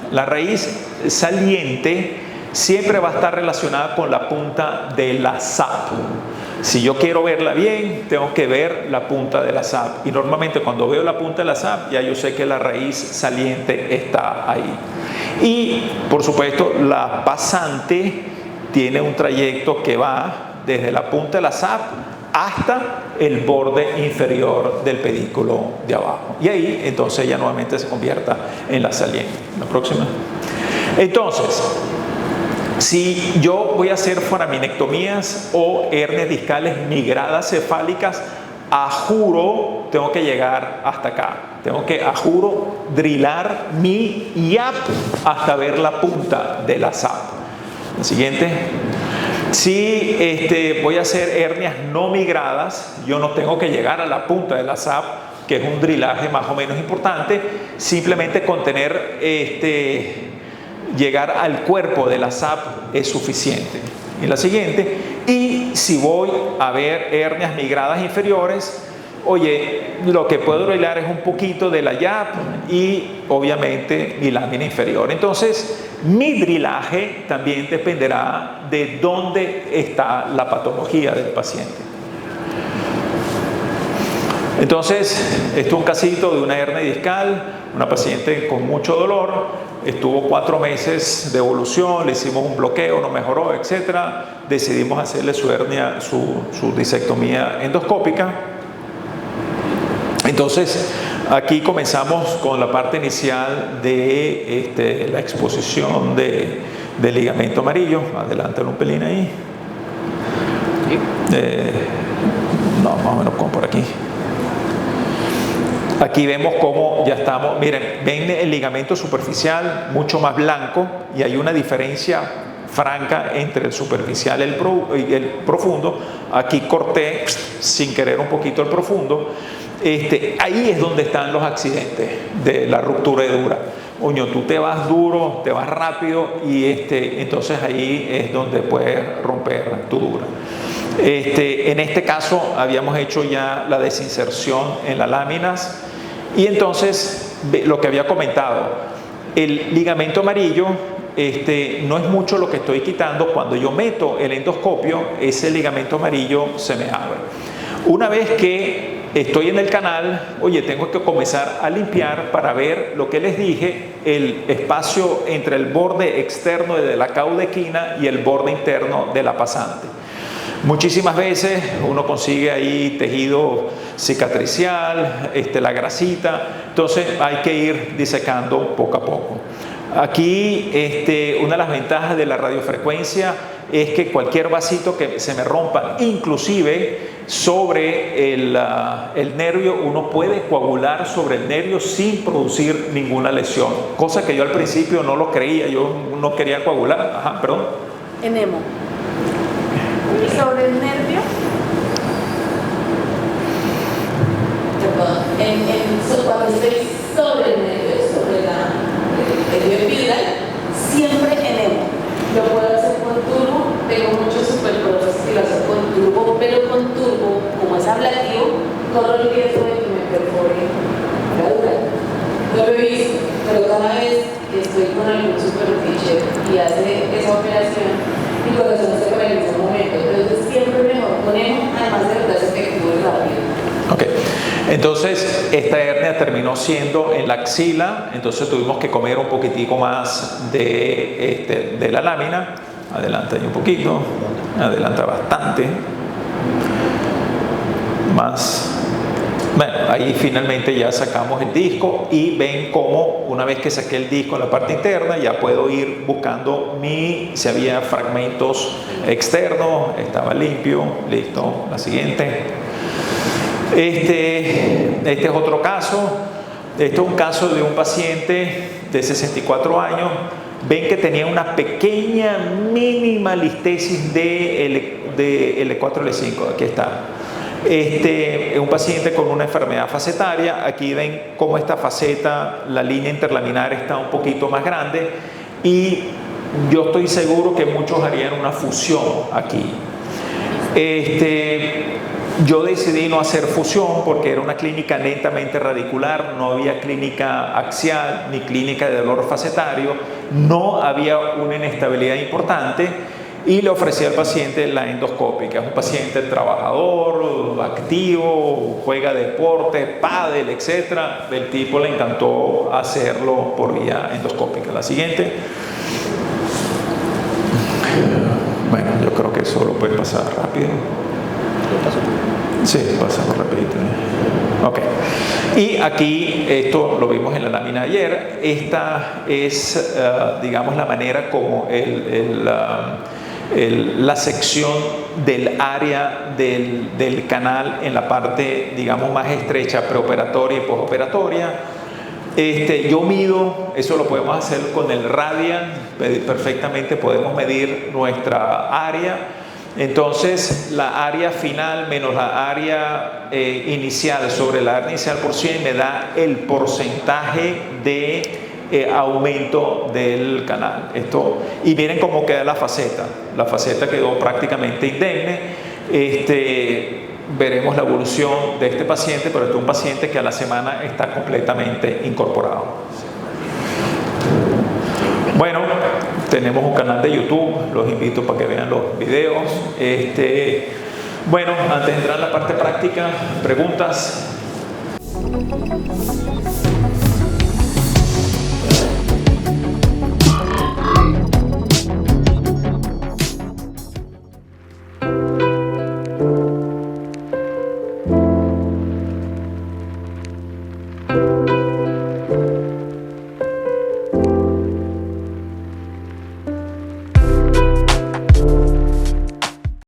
la raíz saliente siempre va a estar relacionada con la punta de la SAP. Si yo quiero verla bien, tengo que ver la punta de la SAP. Y normalmente cuando veo la punta de la SAP, ya yo sé que la raíz saliente está ahí. Y, por supuesto, la pasante tiene un trayecto que va desde la punta de la SAP hasta el borde inferior del pedículo de abajo. Y ahí, entonces, ya nuevamente se convierta en la saliente. La próxima. Entonces, si yo voy a hacer foraminectomías o hernias discales migradas cefálicas, a juro tengo que llegar hasta acá. Tengo que, a juro, drilar mi IAP hasta ver la punta de la SAP. La siguiente. Si voy a hacer hernias no migradas, yo no tengo que llegar a la punta de la SAP, que es un drilaje más o menos importante. Simplemente con tener llegar al cuerpo de la SAP es suficiente. Y la siguiente, y si voy a ver hernias migradas inferiores, oye, lo que puedo drilar es un poquito de la YAP y obviamente mi lámina inferior. Entonces, mi drilaje también dependerá de dónde está la patología del paciente. Entonces, esto es un casito de una hernia discal, una paciente con mucho dolor. Estuvo 4 meses de evolución, le hicimos un bloqueo, no mejoró, etc. Decidimos hacerle su hernia, su disectomía endoscópica. Entonces, aquí comenzamos con la parte inicial de la exposición del ligamento amarillo. Adelántalo un pelín ahí. No, más o menos como por aquí. Aquí vemos cómo ya estamos, miren, ven el ligamento superficial mucho más blanco y hay una diferencia franca entre el superficial y el profundo. Aquí corté sin querer un poquito el profundo. Ahí es donde están los accidentes de la ruptura de dura. Oño, tú te vas duro, te vas rápido y entonces ahí es donde puedes romper tu dura. En este caso habíamos hecho ya la desinserción en las láminas y entonces lo que había comentado, el ligamento amarillo no es mucho lo que estoy quitando. Cuando yo meto el endoscopio, ese ligamento amarillo se me abre. Una vez que estoy en el canal, oye, tengo que comenzar a limpiar para ver lo que les dije, el espacio entre el borde externo de la caudequina y el borde interno de la pasante. Muchísimas veces uno consigue ahí tejido cicatricial, la grasita, entonces hay que ir disecando poco a poco. Aquí una de las ventajas de la radiofrecuencia es que cualquier vasito que se me rompa, inclusive sobre el nervio, uno puede coagular sobre el nervio sin producir ninguna lesión, cosa que yo al principio no lo creía, yo no quería coagular. Ajá, perdón. Enemo. ¿Y sobre el nervio? Perdón, cuando estoy sobre el nervio, sobre el nervio epidural, siempre enemo. Lo puedo hacer con turbo, tengo muchos superpoderes que lo hacen con turbo, pero con turbo, como es ablativo, corro el riesgo de que me perfore la dura. No lo he visto, pero cada vez que estoy con algún superficie y hace esa operación, mi corazón se paraliza un momento. Entonces siempre mejor ponemos, además de verdad, efectivo y rápido. Ok, entonces esta hernia terminó siendo en la axila, entonces tuvimos que comer un poquitico más de la lámina. Adelanta ahí un poquito, adelanta bastante más. Bueno, ahí finalmente ya sacamos el disco y ven cómo una vez que saqué el disco en la parte interna ya puedo ir buscando si había fragmentos externos, estaba limpio, listo, la siguiente. Este es otro caso. Este es un caso de un paciente de 64 años. Ven que tenía una pequeña mínima listesis de L4-L5. Aquí está. Es un paciente con una enfermedad facetaria. Aquí ven cómo esta faceta, la línea interlaminar está un poquito más grande. Y yo estoy seguro que muchos harían una fusión aquí. Yo decidí no hacer fusión porque era una clínica netamente radicular, no había clínica axial ni clínica de dolor facetario, no había una inestabilidad importante y le ofrecí al paciente la endoscópica. Es un paciente trabajador, activo, juega deporte, pádel, etc. Del tipo le encantó hacerlo por vía endoscópica. La siguiente. Bueno, yo creo que eso lo puede pasar rápido. Sí, pasamos rapidito. Ok. Y aquí, esto lo vimos en la lámina de ayer. Esta es, digamos, la manera como la sección del área del canal en la parte, digamos, más estrecha, preoperatoria y postoperatoria. Yo mido, eso lo podemos hacer con el Radian, perfectamente podemos medir nuestra área. Entonces, la área final menos la área inicial sobre la área inicial por 100 me da el porcentaje de aumento del canal. Y miren cómo queda la faceta. La faceta quedó prácticamente indemne. Veremos la evolución de este paciente, pero este es un paciente que a la semana está completamente incorporado. Bueno, tenemos un canal de YouTube, los invito para que vean los videos. Bueno, antes de entrar en la parte práctica, preguntas.